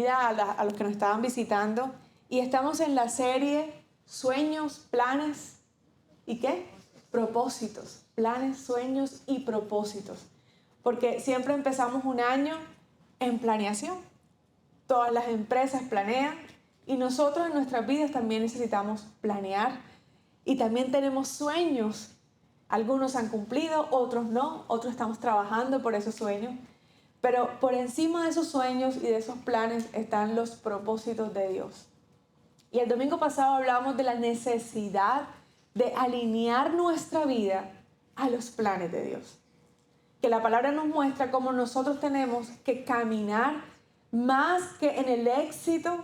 A los que nos estaban visitando y estamos en la serie Sueños, Planes y ¿qué? Propósitos. Planes, sueños y propósitos. Porque siempre empezamos un año en planeación. Todas las empresas planean y nosotros en nuestras vidas también necesitamos planear y también tenemos sueños. Algunos han cumplido, otros no, otros estamos trabajando por esos sueños. Pero por encima de esos sueños y de esos planes están los propósitos de Dios. Y el domingo pasado hablamos de la necesidad de alinear nuestra vida a los planes de Dios. Que la palabra nos muestra cómo nosotros tenemos que caminar más que en el éxito,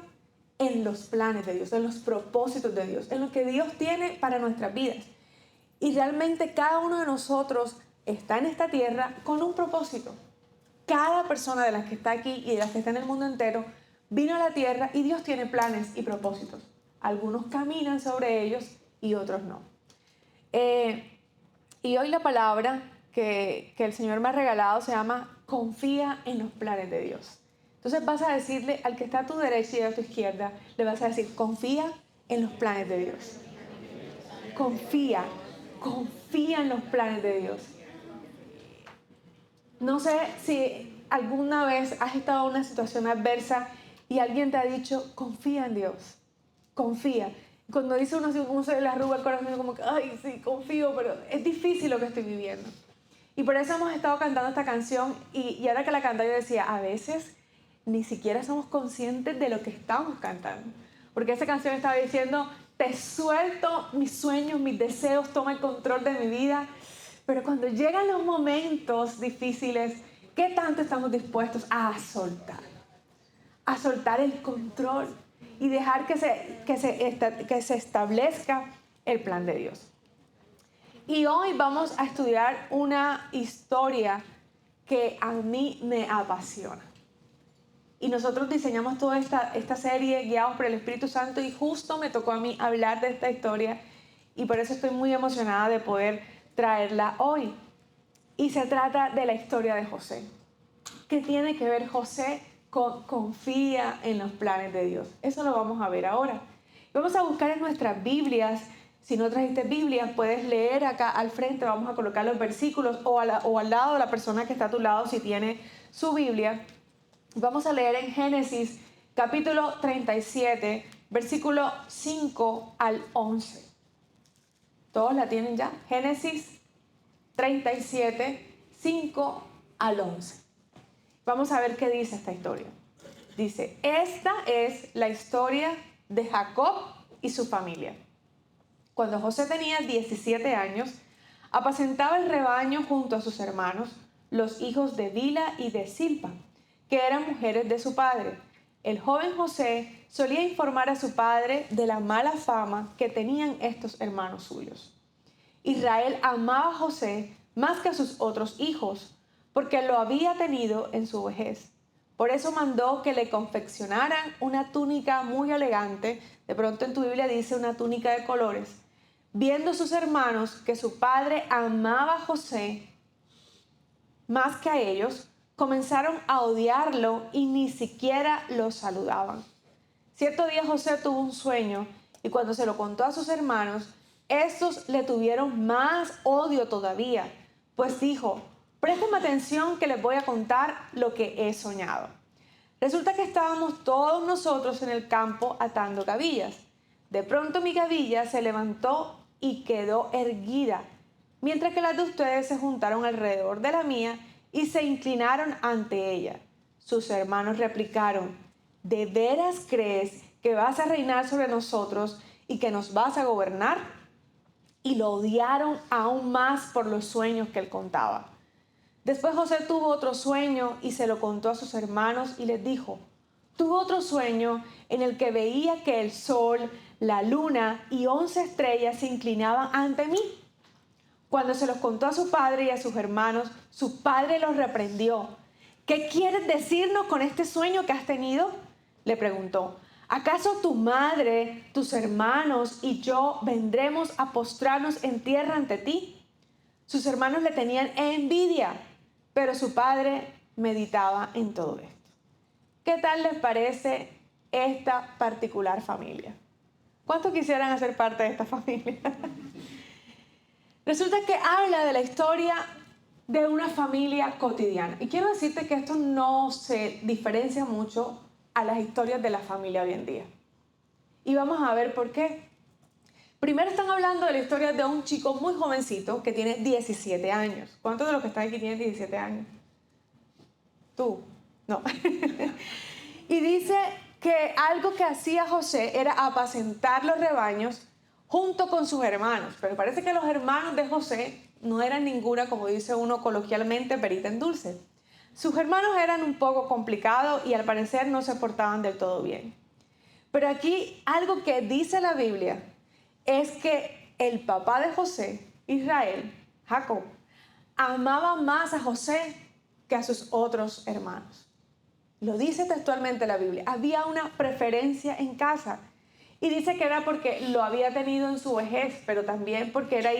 en los planes de Dios, en los propósitos de Dios, en lo que Dios tiene para nuestras vidas. Y realmente cada uno de nosotros está en esta tierra con un propósito. Cada persona de las que está aquí y de las que está en el mundo entero vino a la tierra y Dios tiene planes y propósitos. Algunos caminan sobre ellos y otros no. Y hoy la palabra que el Señor me ha regalado se llama confía en los planes de Dios. Entonces vas a decirle al que está a tu derecha y a tu izquierda, le vas a decir confía en los planes de Dios. Confía en los planes de Dios. No sé si alguna vez has estado en una situación adversa y alguien te ha dicho, confía en Dios, confía. Cuando dice uno se le arruga el corazón como que, ay, sí, confío, pero es difícil lo que estoy viviendo. Y por eso hemos estado cantando esta canción y ahora que la cantaba yo decía, a veces ni siquiera somos conscientes de lo que estamos cantando. Porque esa canción estaba diciendo, te suelto mis sueños, mis deseos, toma el control de mi vida. Pero cuando llegan los momentos difíciles, ¿qué tanto estamos dispuestos a soltar? A soltar el control y dejar que se establezca el plan de Dios. Y hoy vamos a estudiar una historia que a mí me apasiona. Y nosotros diseñamos toda esta serie guiados por el Espíritu Santo y justo me tocó a mí hablar de esta historia y por eso estoy muy emocionada de poder traerla hoy. Y se trata de la historia de José. ¿Qué tiene que ver José con confía en los planes de Dios? Eso lo vamos a ver ahora. Vamos a buscar en nuestras Biblias. Si no trajiste Biblias, puedes leer acá al frente. Vamos a colocar los versículos o al lado de la persona que está a tu lado si tiene su Biblia. Vamos a leer en Génesis capítulo 37, versículo 5 al 11. ¿Todos la tienen ya? Génesis 37, 5 al 11. Vamos a ver qué dice esta historia. Dice, esta es la historia de Jacob y su familia. Cuando José tenía 17 años, apacentaba el rebaño junto a sus hermanos, los hijos de Bila y de Silpa, que eran mujeres de su padre. El joven José solía informar a su padre de la mala fama que tenían estos hermanos suyos. Israel amaba a José más que a sus otros hijos, porque lo había tenido en su vejez. Por eso mandó que le confeccionaran una túnica muy elegante. De pronto en tu Biblia dice una túnica de colores. Viendo sus hermanos que su padre amaba a José más que a ellos, comenzaron a odiarlo y ni siquiera lo saludaban. Cierto día José tuvo un sueño y cuando se lo contó a sus hermanos, estos le tuvieron más odio todavía, pues dijo, presten atención que les voy a contar lo que he soñado. Resulta que estábamos todos nosotros en el campo atando gavillas. De pronto mi gavilla se levantó y quedó erguida, mientras que las de ustedes se juntaron alrededor de la mía y se inclinaron ante ella. Sus hermanos replicaron, ¿de veras crees que vas a reinar sobre nosotros y que nos vas a gobernar? Y lo odiaron aún más por los sueños que él contaba. Después José tuvo otro sueño y se lo contó a sus hermanos y les dijo, tuve otro sueño en el que veía que el sol, la luna y 11 estrellas se inclinaban ante mí. Cuando se los contó a su padre y a sus hermanos, su padre los reprendió. ¿Qué quieres decirnos con este sueño que has tenido? Le preguntó. ¿Acaso tu madre, tus hermanos y yo vendremos a postrarnos en tierra ante ti? Sus hermanos le tenían envidia, pero su padre meditaba en todo esto. ¿Qué tal les parece esta particular familia? ¿Cuántos quisieran hacer parte de esta familia? Resulta que habla de la historia de una familia cotidiana. Y quiero decirte que esto no se diferencia mucho a las historias de la familia hoy en día. Y vamos a ver por qué. Primero están hablando de la historia de un chico muy jovencito que tiene 17 años. ¿Cuántos de los que están aquí tienen 17 años? ¿Tú? No. Y dice que algo que hacía José era apacentar los rebaños junto con sus hermanos. Pero parece que los hermanos de José no eran ninguna, como dice uno coloquialmente, perita en dulce. Sus hermanos eran un poco complicados y al parecer no se portaban del todo bien. Pero aquí algo que dice la Biblia es que el papá de José, Israel, Jacob, amaba más a José que a sus otros hermanos. Lo dice textualmente la Biblia. Había una preferencia en casa. Y dice que era porque lo había tenido en su vejez, pero también porque era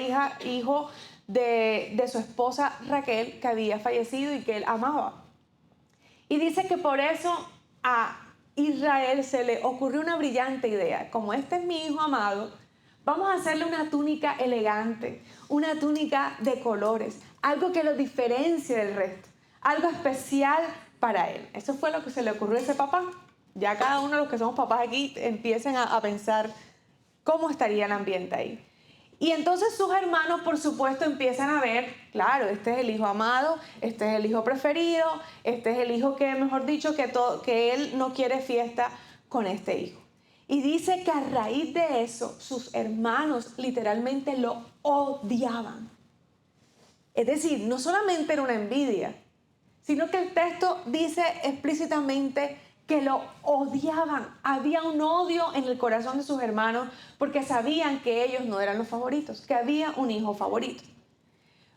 hijo de su esposa Raquel, que había fallecido y que él amaba. Y dice que por eso a Israel se le ocurrió una brillante idea. Como este es mi hijo amado, vamos a hacerle una túnica elegante, una túnica de colores, algo que lo diferencie del resto, algo especial para él. Eso fue lo que se le ocurrió a ese papá. Ya cada uno de los que somos papás aquí empiecen a pensar cómo estaría el ambiente ahí. Y entonces sus hermanos, por supuesto, empiezan a ver, claro, este es el hijo amado, este es el hijo preferido, este es el hijo que, mejor dicho, que él no quiere fiesta con este hijo. Y dice que a raíz de eso, sus hermanos literalmente lo odiaban. Es decir, no solamente era una envidia, sino que el texto dice explícitamente que lo odiaban. Había un odio en el corazón de sus hermanos porque sabían que ellos no eran los favoritos, que había un hijo favorito.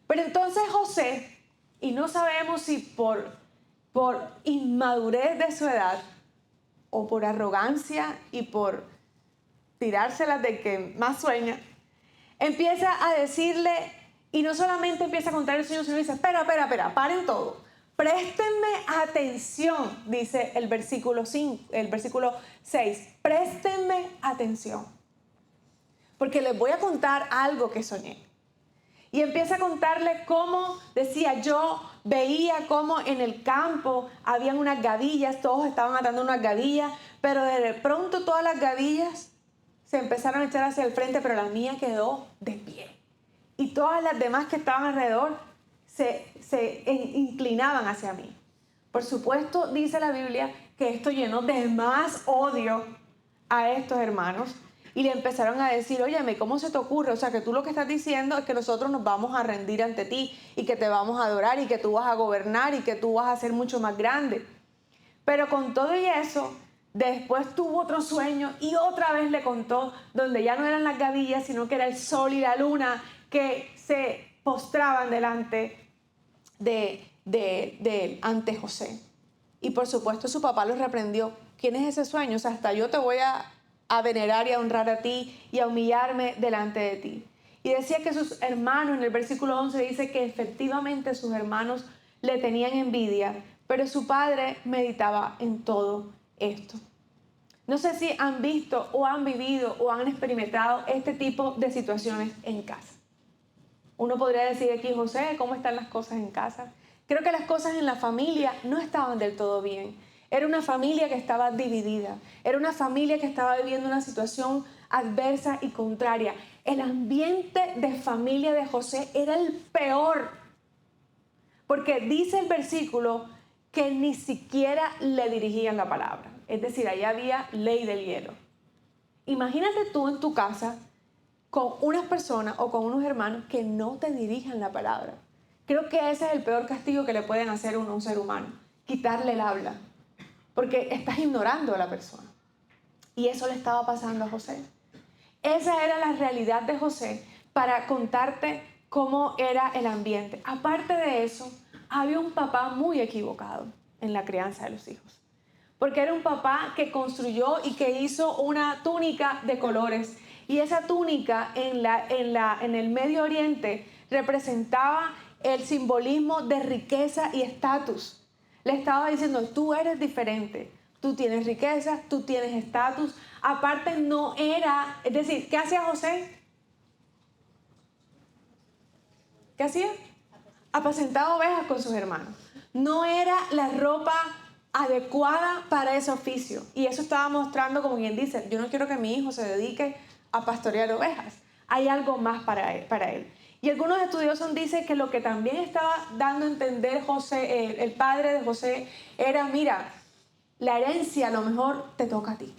Pero entonces José, y no sabemos si por inmadurez de su edad o por arrogancia y por tirárselas de que más sueña, empieza a decirle, y no solamente empieza a contar el sueño, sino dice, espera, paren todo. Préstenme atención, dice el versículo 6. Préstenme atención. Porque les voy a contar algo que soñé. Y empieza a contarle cómo, decía, yo veía cómo en el campo habían unas gavillas, todos estaban atando unas gavillas, pero de pronto todas las gavillas se empezaron a echar hacia el frente, pero la mía quedó de pie. Y todas las demás que estaban alrededor se inclinaban hacia mí. Por supuesto, dice la Biblia que esto llenó de más odio a estos hermanos y le empezaron a decir, óyeme, ¿cómo se te ocurre? O sea, que tú lo que estás diciendo es que nosotros nos vamos a rendir ante ti y que te vamos a adorar y que tú vas a gobernar y que tú vas a ser mucho más grande. Pero con todo y eso, después tuvo otro sueño y otra vez le contó, donde ya no eran las gavillas, sino que era el sol y la luna que se postraban delante ante José. Y por supuesto su papá lo reprendió. ¿Quién es ese sueño? O sea, hasta yo te voy a venerar y a honrar a ti y a humillarme delante de ti. Y decía que sus hermanos, en el versículo 11 dice que efectivamente sus hermanos le tenían envidia, pero su padre meditaba en todo esto. No sé si han visto o han vivido o han experimentado este tipo de situaciones en casa. Uno podría decir aquí, José, ¿cómo están las cosas en casa? Creo que las cosas en la familia no estaban del todo bien. Era una familia que estaba dividida. Era una familia que estaba viviendo una situación adversa y contraria. El ambiente de familia de José era el peor. Porque dice el versículo que ni siquiera le dirigían la palabra. Es decir, allá había ley del hielo. Imagínate tú en tu casa con unas personas o con unos hermanos que no te dirijan la palabra. Creo que ese es el peor castigo que le pueden hacer a un ser humano, quitarle el habla, porque estás ignorando a la persona. Y eso le estaba pasando a José. Esa era la realidad de José para contarte cómo era el ambiente. Aparte de eso, había un papá muy equivocado en la crianza de los hijos, porque era un papá que construyó y que hizo una túnica de colores. Y esa túnica en el Medio Oriente representaba el simbolismo de riqueza y estatus. Le estaba diciendo, tú eres diferente, tú tienes riqueza, tú tienes estatus. Aparte no era, es decir, ¿qué hacía José? ¿Qué hacía? Apacentaba ovejas con sus hermanos. No era la ropa adecuada para ese oficio. Y eso estaba mostrando, como quien dice, yo no quiero que mi hijo se dedique a pastorear ovejas. Hay algo más para él. Y algunos estudiosos dicen que lo que también estaba dando a entender José, el padre de José, era, mira, la herencia a lo mejor te toca a ti.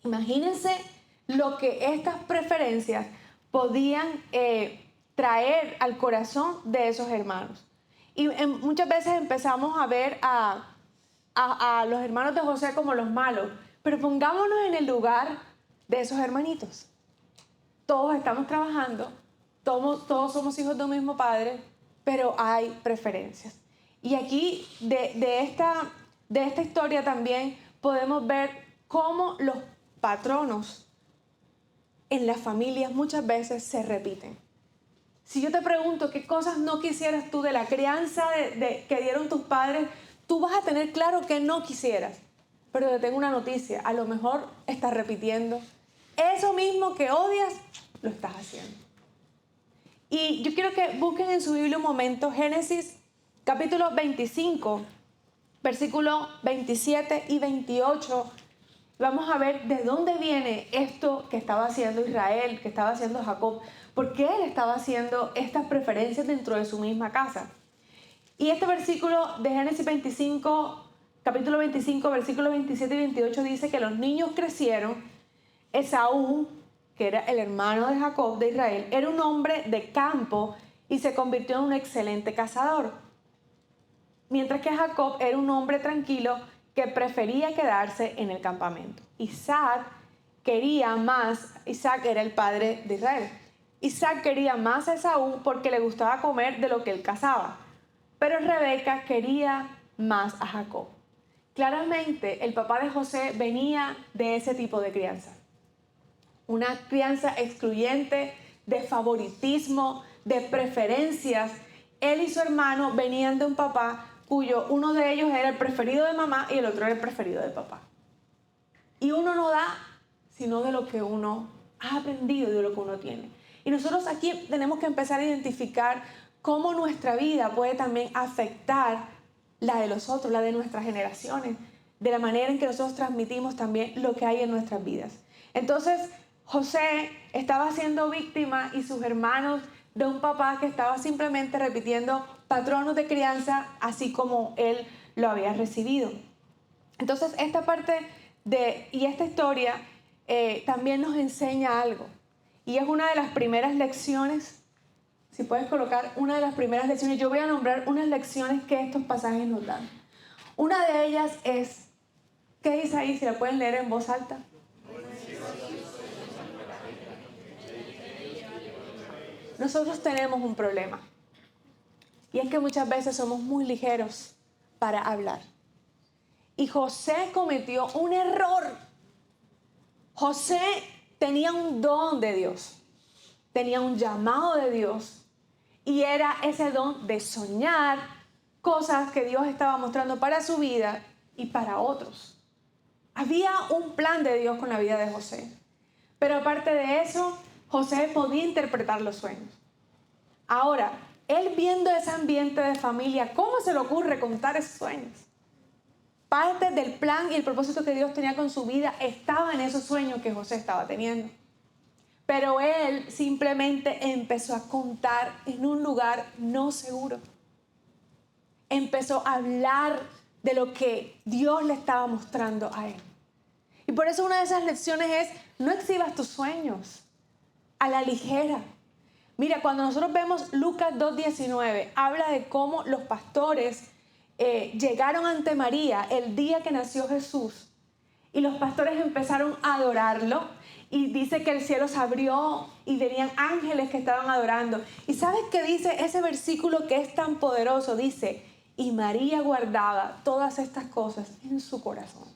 Imagínense lo que estas preferencias podían traer al corazón de esos hermanos. Y muchas veces empezamos a ver a los hermanos de José como los malos, pero pongámonos en el lugar de esos hermanitos. Todos estamos trabajando, todos somos hijos de un mismo padre, pero hay preferencias. Y aquí de esta historia también podemos ver cómo los patronos en las familias muchas veces se repiten. Si yo te pregunto qué cosas no quisieras tú de la crianza que dieron tus padres, tú vas a tener claro que no quisieras. Pero te tengo una noticia, a lo mejor estás repitiendo. Eso mismo que odias, lo estás haciendo. Y yo quiero que busquen en su Biblia un momento Génesis capítulo 25, versículos 27 y 28. Vamos a ver de dónde viene esto que estaba haciendo Israel, que estaba haciendo Jacob. ¿Por qué él estaba haciendo estas preferencias dentro de su misma casa? Y este versículo de Génesis 25, capítulo 25, versículos 27 y 28 dice que los niños crecieron. Esaú, que era el hermano de Jacob, de Israel, era un hombre de campo y se convirtió en un excelente cazador. Mientras que Jacob era un hombre tranquilo que prefería quedarse en el campamento. Isaac era el padre de Israel. Isaac quería más a Esaú porque le gustaba comer de lo que él cazaba. Pero Rebeca quería más a Jacob. Claramente, el papá de José venía de ese tipo de crianza. Una crianza excluyente, de favoritismo, de preferencias. Él y su hermano venían de un papá cuyo uno de ellos era el preferido de mamá y el otro era el preferido de papá. Y uno no da sino de lo que uno ha aprendido, de lo que uno tiene. Y nosotros aquí tenemos que empezar a identificar cómo nuestra vida puede también afectar la de los otros, la de nuestras generaciones, de la manera en que nosotros transmitimos también lo que hay en nuestras vidas. Entonces, José estaba siendo víctima y sus hermanos de un papá que estaba simplemente repitiendo patronos de crianza así como él lo había recibido. Entonces, esta parte y esta historia también nos enseña algo. Y es una de las primeras lecciones, si puedes colocar una de las primeras lecciones, yo voy a nombrar unas lecciones que estos pasajes nos dan. Una de ellas es, ¿qué dice ahí? Si la pueden leer en voz alta. Nosotros tenemos un problema. Y es que muchas veces somos muy ligeros para hablar. Y José cometió un error. José tenía un don de Dios. Tenía un llamado de Dios. Y era ese don de soñar cosas que Dios estaba mostrando para su vida y para otros. Había un plan de Dios con la vida de José. Pero aparte de eso, José podía interpretar los sueños. Ahora, él viendo ese ambiente de familia, ¿cómo se le ocurre contar esos sueños? Parte del plan y el propósito que Dios tenía con su vida estaba en esos sueños que José estaba teniendo. Pero él simplemente empezó a contar en un lugar no seguro. Empezó a hablar de lo que Dios le estaba mostrando a él. Y por eso una de esas lecciones es, no exhibas tus sueños a la ligera. Mira, cuando nosotros vemos Lucas 2:19, habla de cómo los pastores llegaron ante María el día que nació Jesús. Y los pastores empezaron a adorarlo. Y dice que el cielo se abrió y venían ángeles que estaban adorando. ¿Y sabes qué dice ese versículo que es tan poderoso? Dice, y María guardaba todas estas cosas en su corazón.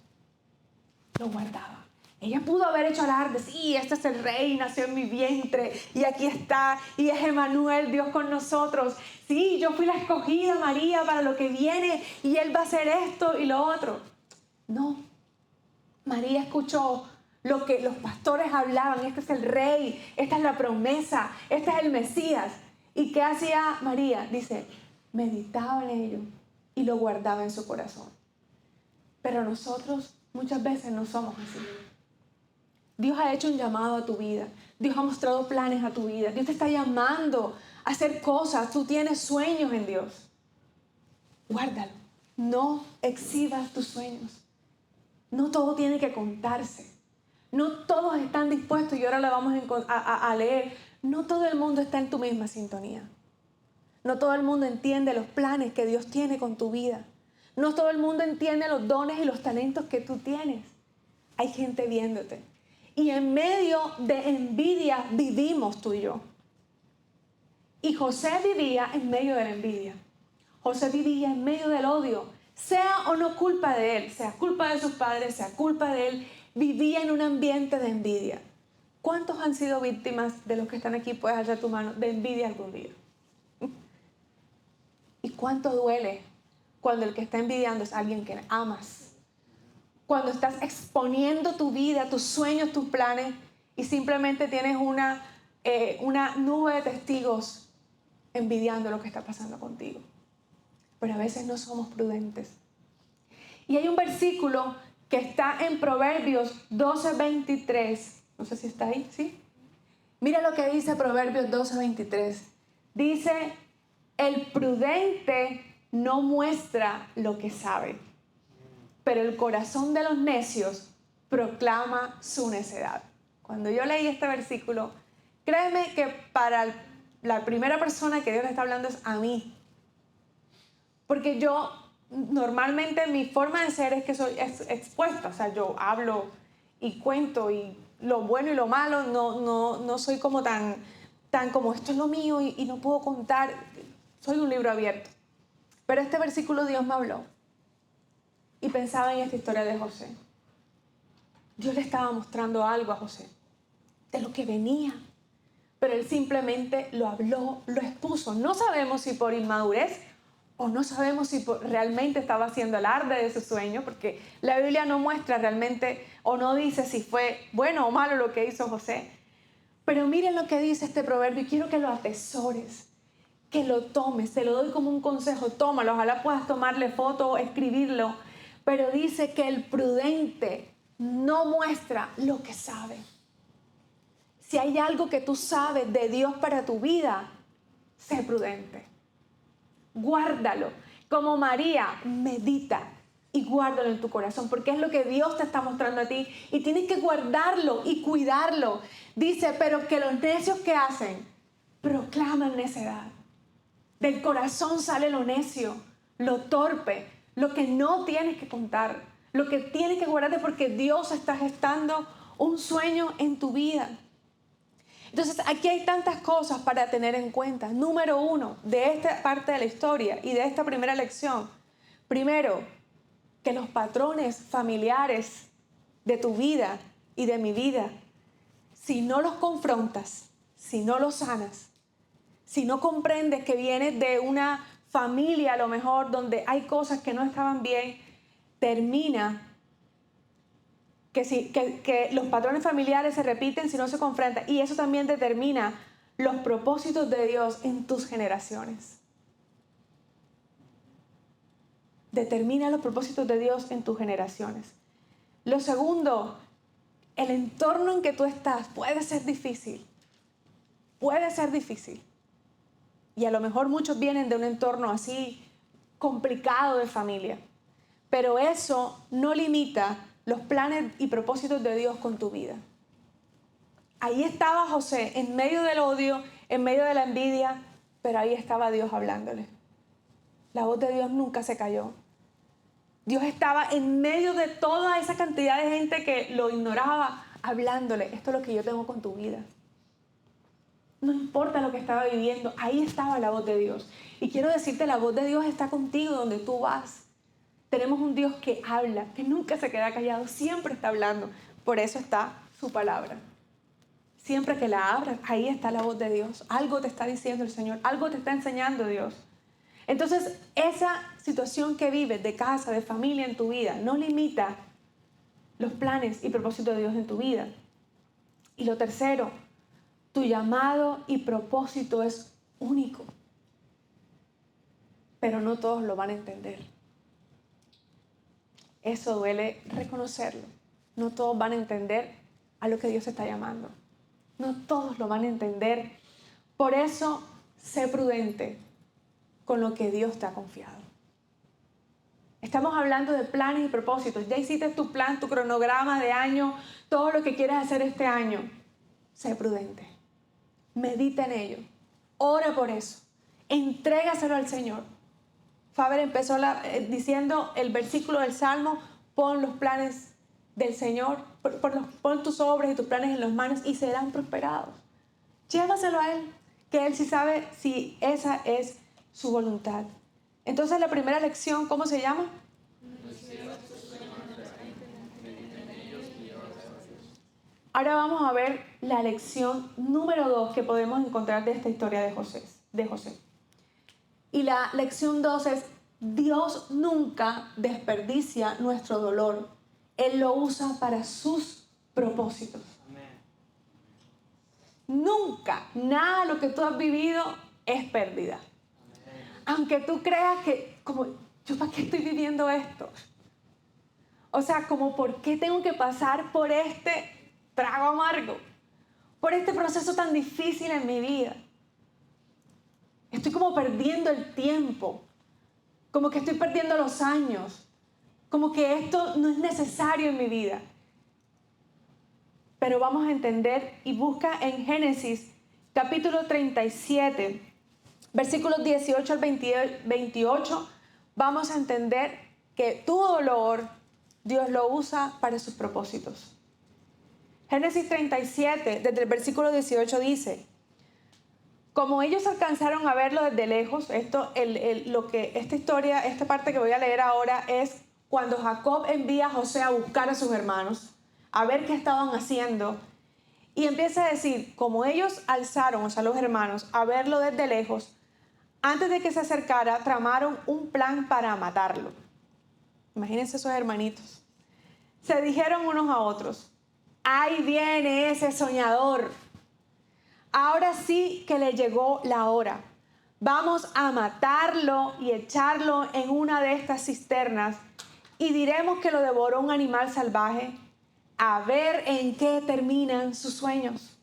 Lo guardaba. Ella pudo haber hecho alarde, sí, este es el rey, nació en mi vientre y aquí está, y es Emmanuel, Dios con nosotros. Sí, yo fui la escogida, María, para lo que viene y Él va a hacer esto y lo otro. No. María escuchó lo que los pastores hablaban. Este es el rey, esta es la promesa, este es el Mesías. ¿Y qué hacía María? Dice, meditaba en ello y lo guardaba en su corazón. Pero nosotros muchas veces no somos así. Dios ha hecho un llamado a tu vida. Dios ha mostrado planes a tu vida. Dios te está llamando a hacer cosas. Tú tienes sueños en Dios. Guárdalo. No exhibas tus sueños. No todo tiene que contarse. No todos están dispuestos, y ahora lo vamos a leer. No todo el mundo está en tu misma sintonía. No todo el mundo entiende los planes que Dios tiene con tu vida. No todo el mundo entiende los dones y los talentos que tú tienes. Hay gente viéndote. Y en medio de envidia vivimos tú y yo. Y José vivía en medio de la envidia. José vivía en medio del odio. Sea o no culpa de él, sea culpa de sus padres, sea culpa de él, vivía en un ambiente de envidia. ¿Cuántos han sido víctimas de los que están aquí? Puedes alzar tu mano, de envidia algún día. ¿Y cuánto duele cuando el que está envidiando es alguien que amas? Cuando estás exponiendo tu vida, tus sueños, tus planes, y simplemente tienes una nube de testigos envidiando lo que está pasando contigo. Pero a veces no somos prudentes. Y hay un versículo que está en Proverbios 12:23. No sé si está ahí, ¿sí? Mira lo que dice Proverbios 12:23. Dice, el prudente no muestra lo que sabe, pero el corazón de los necios proclama su necedad. Cuando yo leí este versículo, créeme que para la primera persona que Dios le está hablando es a mí. Porque yo, normalmente mi forma de ser es que soy expuesta. O sea, yo hablo y cuento, y lo bueno y lo malo, no soy como tan como esto es lo mío y no puedo contar. Soy un libro abierto. Pero este versículo Dios me habló. Y pensaba en esta historia de José. Dios le estaba mostrando algo a José de lo que venía. Pero él simplemente lo habló, lo expuso. No sabemos si por inmadurez o no sabemos si realmente estaba haciendo alarde de su sueño, porque la Biblia no muestra realmente o no dice si fue bueno o malo lo que hizo José. Pero miren lo que dice este proverbio y quiero que lo atesores, que lo tomes. Te lo doy como un consejo, tómalo. Ojalá puedas tomarle foto o escribirlo. Pero dice que el prudente no muestra lo que sabe. Si hay algo que tú sabes de Dios para tu vida, sé prudente. Guárdalo. Como María, medita y guárdalo en tu corazón, porque es lo que Dios te está mostrando a ti y tienes que guardarlo y cuidarlo. Dice, pero que los necios que hacen, proclaman necedad. Del corazón sale lo necio, lo torpe, lo que no tienes que contar, lo que tienes que guardarte, porque Dios está gestando un sueño en tu vida. Entonces, aquí hay tantas cosas para tener en cuenta. Número 1, de esta parte de la historia y de esta primera lección. Primero, que los patrones familiares de tu vida y de mi vida, si no los confrontas, si no los sanas, si no comprendes que vienes de una familia a lo mejor donde hay cosas que no estaban bien, termina que los patrones familiares se repiten si no se confrontan, y eso también determina los propósitos de Dios en tus generaciones. Determina los propósitos de Dios en tus generaciones. Lo segundo, el entorno en que tú estás puede ser difícil. Puede ser difícil. Y a lo mejor muchos vienen de un entorno así complicado de familia. Pero eso no limita los planes y propósitos de Dios con tu vida. Ahí estaba José, en medio del odio, en medio de la envidia, pero ahí estaba Dios hablándole. La voz de Dios nunca se cayó. Dios estaba en medio de toda esa cantidad de gente que lo ignoraba, hablándole. Esto es lo que yo tengo con tu vida. No importa lo que estaba viviendo, ahí estaba la voz de Dios. Y quiero decirte, la voz de Dios está contigo donde tú vas. Tenemos un Dios que habla, que nunca se queda callado, siempre está hablando. Por eso está su palabra. Siempre que la abras, ahí está la voz de Dios. Algo te está diciendo el Señor, algo te está enseñando Dios. Entonces, esa situación que vives de casa, de familia en tu vida, no limita los planes y propósitos de Dios en tu vida. Y lo tercero, tu llamado y propósito es único. Pero no todos lo van a entender. Eso duele reconocerlo. No todos van a entender a lo que Dios está llamando. No todos lo van a entender. Por eso, sé prudente con lo que Dios te ha confiado. Estamos hablando de planes y propósitos. Ya hiciste tu plan, tu cronograma de año, todo lo que quieres hacer este año. Sé prudente. Medita en ello. Ora por eso. Entrégaselo al Señor. Faber empezó diciendo el versículo del Salmo: pon los planes del Señor, pon tus obras y tus planes en las manos y serán prosperados. Llévaselo a Él, que Él sí sabe si esa es su voluntad. Entonces la primera lección, ¿cómo se llama? Ahora vamos a ver la lección número 2 que podemos encontrar de esta historia de José. Y la lección 2 es: Dios nunca desperdicia nuestro dolor. Él lo usa para sus propósitos. Amén. Nunca, nada de lo que tú has vivido es pérdida. Amén. Aunque tú creas que, como, ¿yo para qué estoy viviendo esto? O sea, como, ¿por qué tengo que pasar por este trago amargo? Por este proceso tan difícil en mi vida. Estoy como perdiendo el tiempo. Como que estoy perdiendo los años. Como que esto no es necesario en mi vida. Pero vamos a entender, y busca en Génesis capítulo 37, versículos 18 al 28, vamos a entender que tu dolor Dios lo usa para sus propósitos. Génesis 37, desde el versículo 18 dice: como ellos alcanzaron a verlo desde lejos, esta parte que voy a leer ahora es cuando Jacob envía a José a buscar a sus hermanos, a ver qué estaban haciendo, y empieza a decir, como ellos alzaron, o sea, los hermanos, a verlo desde lejos, antes de que se acercara, tramaron un plan para matarlo. Imagínense esos hermanitos. Se dijeron unos a otros: ahí viene ese soñador. Ahora sí que le llegó la hora. Vamos a matarlo y echarlo en una de estas cisternas y diremos que lo devoró un animal salvaje, a ver en qué terminan sus sueños.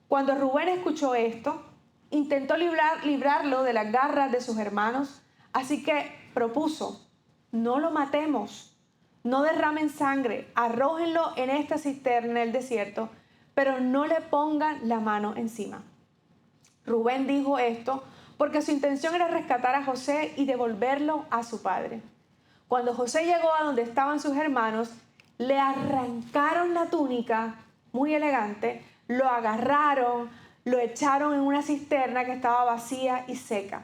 Cuando Rubén escuchó esto, intentó librarlo de las garras de sus hermanos, así que propuso: no lo matemos, no derramen sangre, arrójenlo en esta cisterna en el desierto, pero no le pongan la mano encima. Rubén dijo esto porque su intención era rescatar a José y devolverlo a su padre. Cuando José llegó a donde estaban sus hermanos, le arrancaron la túnica, muy elegante, lo agarraron, lo echaron en una cisterna que estaba vacía y seca.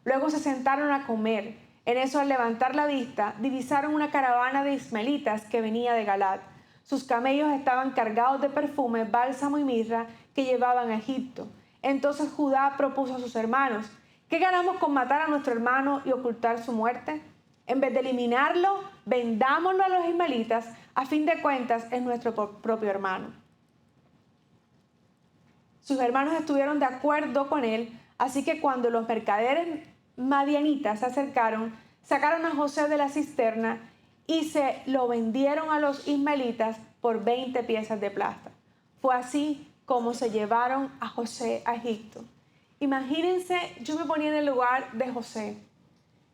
Luego se sentaron a comer. En eso, al levantar la vista, divisaron una caravana de ismaelitas que venía de Galaad. Sus camellos estaban cargados de perfume, bálsamo y mirra que llevaban a Egipto. Entonces Judá propuso a sus hermanos: ¿qué ganamos con matar a nuestro hermano y ocultar su muerte? En vez de eliminarlo, vendámoslo a los ismaelitas. A fin de cuentas, es nuestro propio hermano. Sus hermanos estuvieron de acuerdo con él, así que cuando los mercaderes madianitas se acercaron, sacaron a José de la cisterna y se lo vendieron a los ismaelitas por 20 piezas de plata. Fue así como se llevaron a José a Egipto. Imagínense, yo me ponía en el lugar de José.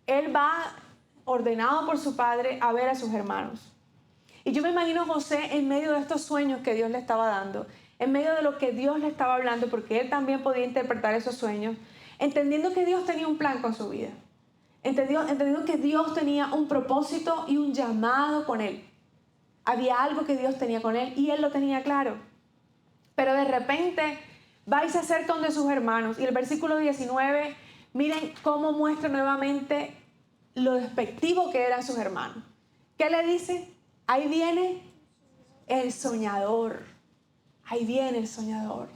Él va ordenado por su padre a ver a sus hermanos. Y yo me imagino a José en medio de estos sueños que Dios le estaba dando, en medio de lo que Dios le estaba hablando, porque él también podía interpretar esos sueños, entendiendo que Dios tenía un plan con su vida. Entendiendo que Dios tenía un propósito y un llamado con él. Había algo que Dios tenía con él y él lo tenía claro. Pero de repente va y se acerca donde sus hermanos. Y el versículo 19, miren cómo muestra nuevamente lo despectivo que eran sus hermanos. ¿Qué le dice? Ahí viene el soñador. Ahí viene el soñador.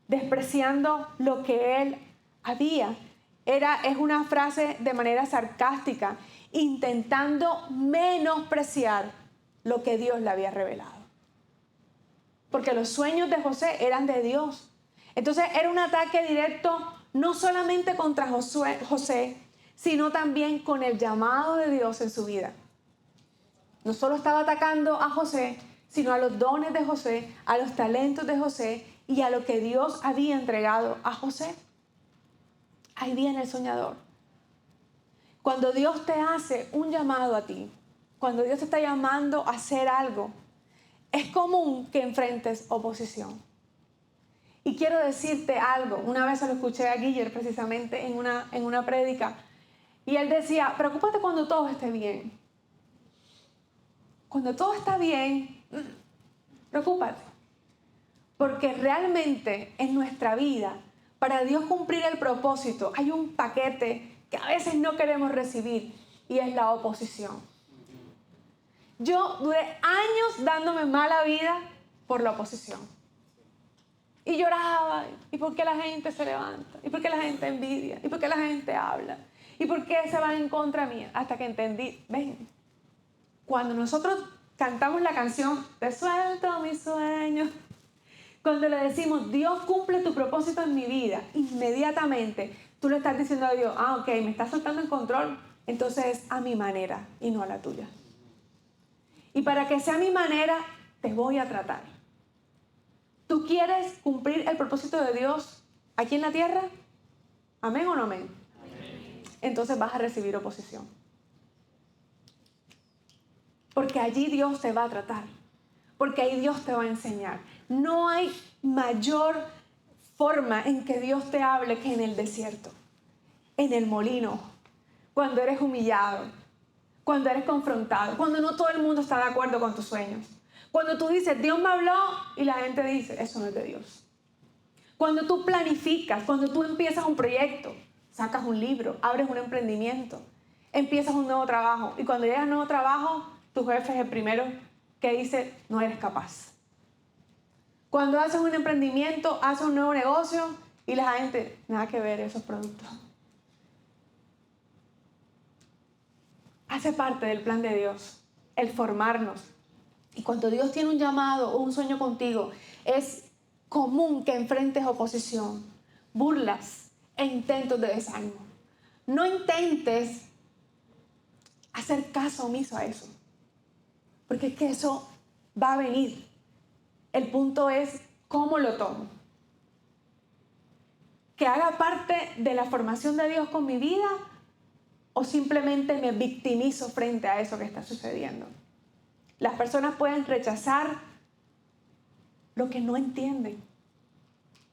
Despreciando lo que él había. Es una frase de manera sarcástica, intentando menospreciar lo que Dios le había revelado. Porque los sueños de José eran de Dios. Entonces era un ataque directo no solamente contra José, sino también con el llamado de Dios en su vida. No solo estaba atacando a José, sino a los dones de José, a los talentos de José y a lo que Dios había entregado a José. Ahí viene el soñador. Cuando Dios te hace un llamado a ti, cuando Dios te está llamando a hacer algo, es común que enfrentes oposición. Y quiero decirte algo. Una vez se lo escuché a Guiller precisamente en una prédica. Y él decía, preocúpate cuando todo esté bien. Cuando todo está bien, preocúpate. Porque realmente en nuestra vida, para Dios cumplir el propósito, hay un paquete que a veces no queremos recibir y es la oposición. Yo duré años dándome mala vida por la oposición. Y lloraba. ¿Y por qué la gente se levanta? ¿Y por qué la gente envidia? ¿Y por qué la gente habla? ¿Y por qué se van en contra mía? Hasta que entendí, ven, cuando nosotros cantamos la canción, te suelto mis sueños, cuando le decimos, Dios cumple tu propósito en mi vida, inmediatamente tú le estás diciendo a Dios, ok, me estás soltando el control, entonces es a mi manera y no a la tuya. Y para que sea a mi manera, te voy a tratar. ¿Tú quieres cumplir el propósito de Dios aquí en la tierra? ¿Amén o no amén? Amén. Entonces vas a recibir oposición. Porque allí Dios te va a tratar. Porque ahí Dios te va a enseñar. No hay mayor forma en que Dios te hable que en el desierto, en el molino, cuando eres humillado, cuando eres confrontado, cuando no todo el mundo está de acuerdo con tus sueños. Cuando tú dices, Dios me habló y la gente dice, eso no es de Dios. Cuando tú planificas, cuando tú empiezas un proyecto, sacas un libro, abres un emprendimiento, empiezas un nuevo trabajo y cuando llegas al nuevo trabajo, tu jefe es el primero que dice, no eres capaz. Cuando haces un emprendimiento, haces un nuevo negocio y la gente, nada que ver esos productos. Hace parte del plan de Dios, el formarnos. Y cuando Dios tiene un llamado o un sueño contigo, es común que enfrentes oposición, burlas e intentos de desánimo. No intentes hacer caso omiso a eso, porque es que eso va a venir. El punto es cómo lo tomo. Que haga parte de la formación de Dios con mi vida o simplemente me victimizo frente a eso que está sucediendo. Las personas pueden rechazar lo que no entienden,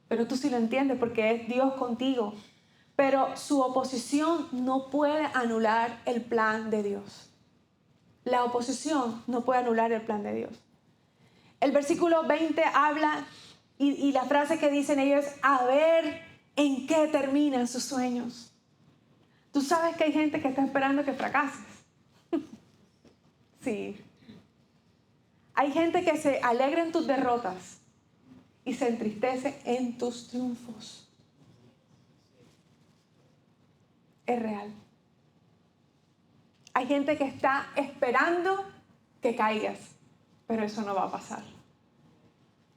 pero tú sí lo entiendes porque es Dios contigo. Pero su oposición no puede anular el plan de Dios. La oposición no puede anular el plan de Dios. El versículo 20 habla y la frase que dicen ellos es a ver en qué terminan sus sueños. Tú sabes que hay gente que está esperando que fracases. Sí. Hay gente que se alegra en tus derrotas y se entristece en tus triunfos. Es real. Hay gente que está esperando que caigas, pero eso no va a pasar.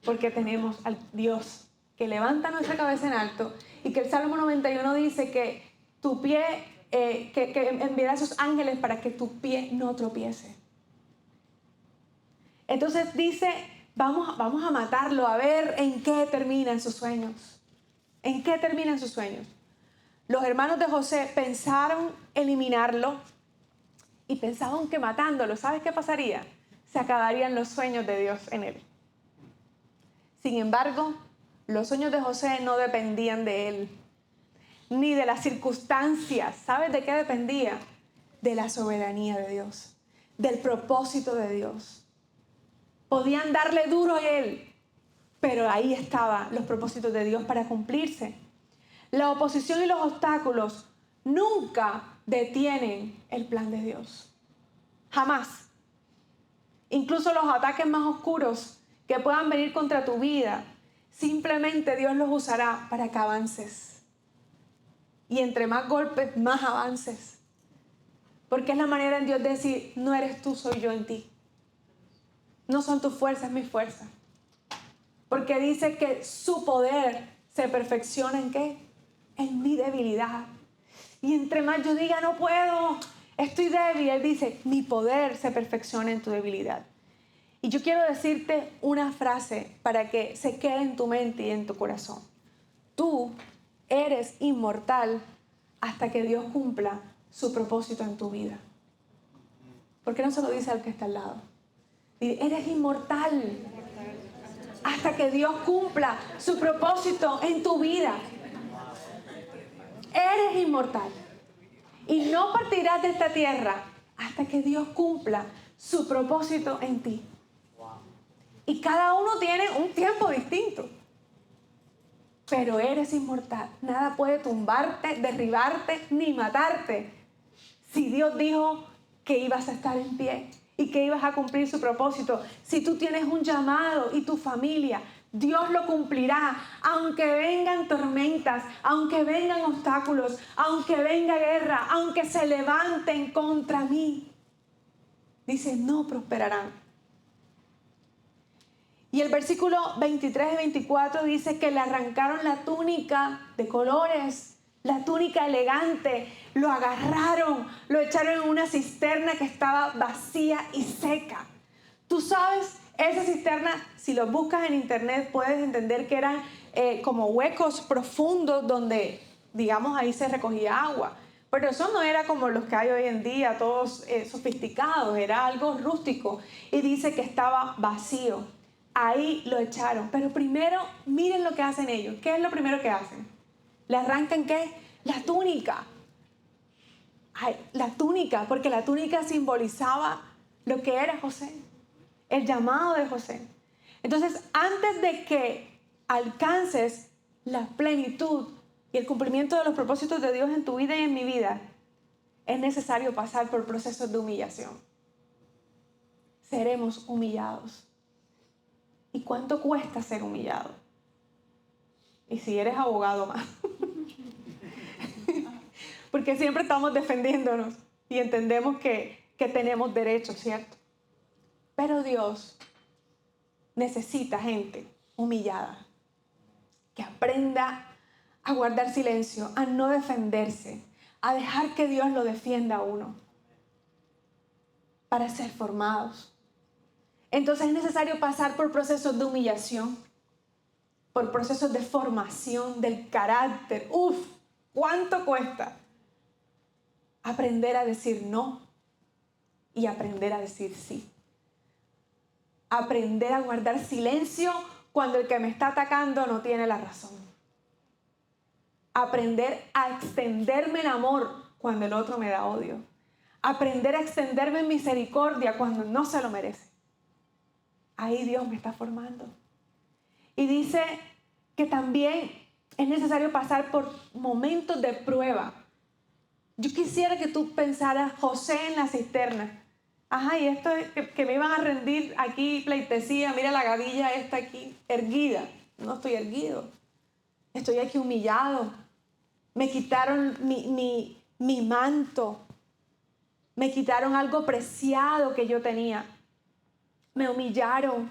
Porque tenemos al Dios que levanta nuestra cabeza en alto y que el Salmo 91 dice que tu pie, que enviará a sus ángeles para que tu pie no tropiece. Entonces dice, vamos a matarlo, a ver en qué terminan sus sueños. ¿En qué terminan sus sueños? Los hermanos de José pensaron eliminarlo y pensaban que matándolo, ¿sabes qué pasaría? Se acabarían los sueños de Dios en él. Sin embargo, los sueños de José no dependían de él, ni de las circunstancias. ¿Sabes de qué dependía? De la soberanía de Dios, del propósito de Dios. Podían darle duro a él, pero ahí estaban los propósitos de Dios para cumplirse. La oposición y los obstáculos nunca detienen el plan de Dios. Jamás. Incluso los ataques más oscuros que puedan venir contra tu vida, simplemente Dios los usará para que avances. Y entre más golpes, más avances. Porque es la manera en Dios de decir, no eres tú, soy yo en ti. No son tus fuerzas, es mi fuerza. Porque dice que su poder se perfecciona ¿en qué? En mi debilidad. Y entre más yo diga, no puedo, estoy débil, Él dice, mi poder se perfecciona en tu debilidad. Y yo quiero decirte una frase para que se quede en tu mente y en tu corazón. Tú eres inmortal hasta que Dios cumpla su propósito en tu vida. ¿Por qué no se lo dice al que está al lado? Dile, eres inmortal hasta que Dios cumpla su propósito en tu vida. Eres inmortal. Y no partirás de esta tierra hasta que Dios cumpla su propósito en ti. Y cada uno tiene un tiempo distinto. Pero eres inmortal. Nada puede tumbarte, derribarte, ni matarte. Si Dios dijo que ibas a estar en pie y que ibas a cumplir su propósito. Si tú tienes un llamado y tu familia, Dios lo cumplirá. Aunque vengan tormentas, aunque vengan obstáculos, aunque venga guerra, aunque se levanten contra mí. Dice, no prosperarán. Y el versículo 23 y 24 dice que le arrancaron la túnica de colores, la túnica elegante, lo agarraron, lo echaron en una cisterna que estaba vacía y seca. Tú sabes, esa cisterna, si lo buscas en internet, puedes entender que eran como huecos profundos donde, digamos, ahí se recogía agua. Pero eso no era como los que hay hoy en día, todos sofisticados, era algo rústico. Y dice que estaba vacío. Ahí lo echaron. Pero primero, miren lo que hacen ellos. ¿Qué es lo primero que hacen? ¿Le arrancan qué? La túnica. Ay, la túnica, porque la túnica simbolizaba lo que era José. El llamado de José. Entonces, antes de que alcances la plenitud y el cumplimiento de los propósitos de Dios en tu vida y en mi vida, es necesario pasar por procesos de humillación. Seremos humillados. ¿Y cuánto cuesta ser humillado? Y si eres abogado más. Porque siempre estamos defendiéndonos y entendemos que tenemos derechos, ¿cierto? Pero Dios necesita gente humillada, que aprenda a guardar silencio, a no defenderse, a dejar que Dios lo defienda a uno, para ser formados. Entonces es necesario pasar por procesos de humillación, por procesos de formación del carácter. ¡Uf! ¿Cuánto cuesta? Aprender a decir no y aprender a decir sí. Aprender a guardar silencio cuando el que me está atacando no tiene la razón. Aprender a extenderme en amor cuando el otro me da odio. Aprender a extenderme en misericordia cuando no se lo merece. Ahí Dios me está formando. Y dice que también es necesario pasar por momentos de prueba. Yo quisiera que tú pensaras José en la cisterna. Ajá, y esto es que me iban a rendir aquí pleitesía. Mira la gavilla esta aquí erguida. No estoy erguido. Estoy aquí humillado. Me quitaron mi manto. Me quitaron algo preciado que yo tenía. Me humillaron.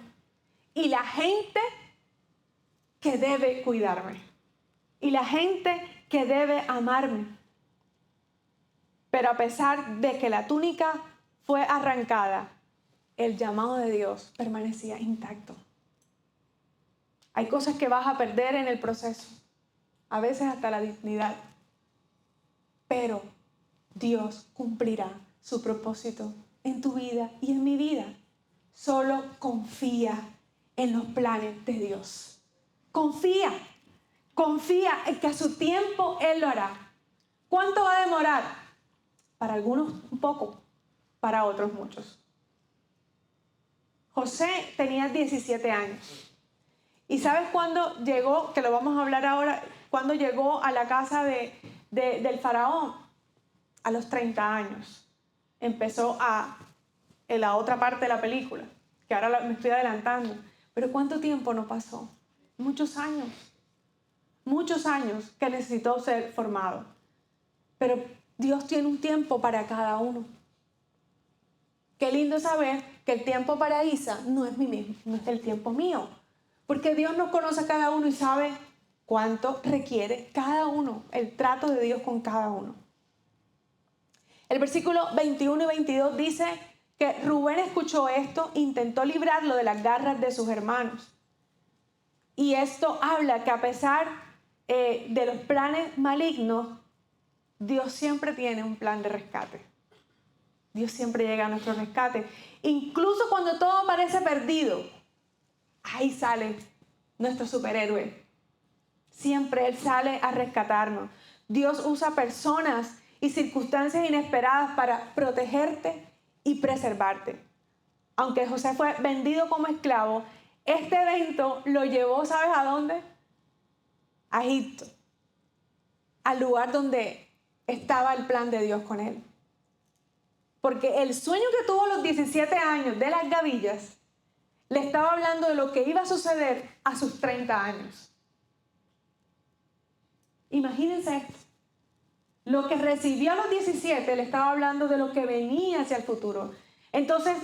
Y la gente que debe cuidarme. Y la gente que debe amarme. Pero a pesar de que la túnica fue arrancada, el llamado de Dios permanecía intacto. Hay cosas que vas a perder en el proceso, a veces hasta la dignidad. Pero Dios cumplirá su propósito en tu vida y en mi vida. Solo confía en los planes de Dios. Confía en que a su tiempo Él lo hará. ¿Cuánto va a demorar? Para algunos un poco, para otros muchos. José tenía 17 años. ¿Y sabes cuándo llegó? Que lo vamos a hablar ahora. ¿Cuándo llegó a la casa del faraón? A los 30 años. Empezó en la otra parte de la película, que ahora me estoy adelantando. Pero ¿cuánto tiempo no pasó? Muchos años. Muchos años que necesitó ser formado. Pero Dios tiene un tiempo para cada uno. Qué lindo saber que el tiempo para Isa no es mi mismo, no es el tiempo mío. Porque Dios nos conoce a cada uno y sabe cuánto requiere cada uno, el trato de Dios con cada uno. El versículo 21 y 22 dice que Rubén escuchó esto, intentó librarlo de las garras de sus hermanos. Y esto habla que a pesar de los planes malignos, Dios siempre tiene un plan de rescate. Dios siempre llega a nuestro rescate. Incluso cuando todo parece perdido, ahí sale nuestro superhéroe. Siempre Él sale a rescatarnos. Dios usa personas y circunstancias inesperadas para protegerte y preservarte. Aunque José fue vendido como esclavo, este evento lo llevó, ¿sabes a dónde? A Egipto, al lugar donde estaba el plan de Dios con él. Porque el sueño que tuvo a los 17 años de las gavillas le estaba hablando de lo que iba a suceder a sus 30 años. Imagínense esto. Lo que recibió a los 17 le estaba hablando de lo que venía hacia el futuro. Entonces,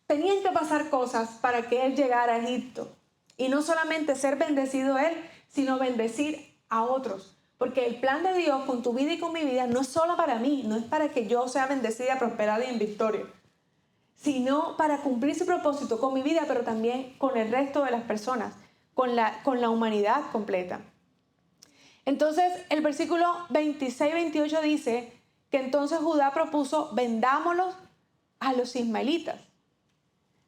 tenían que pasar cosas para que él llegara a Egipto. Y no solamente ser bendecido él, sino bendecir a otros. Porque el plan de Dios con tu vida y con mi vida no es solo para mí, no es para que yo sea bendecida, prosperada y en victoria, sino para cumplir su propósito con mi vida, pero también con el resto de las personas, con la humanidad completa. Entonces, el versículo 26-28 dice que entonces Judá propuso: vendámoslos a los ismaelitas.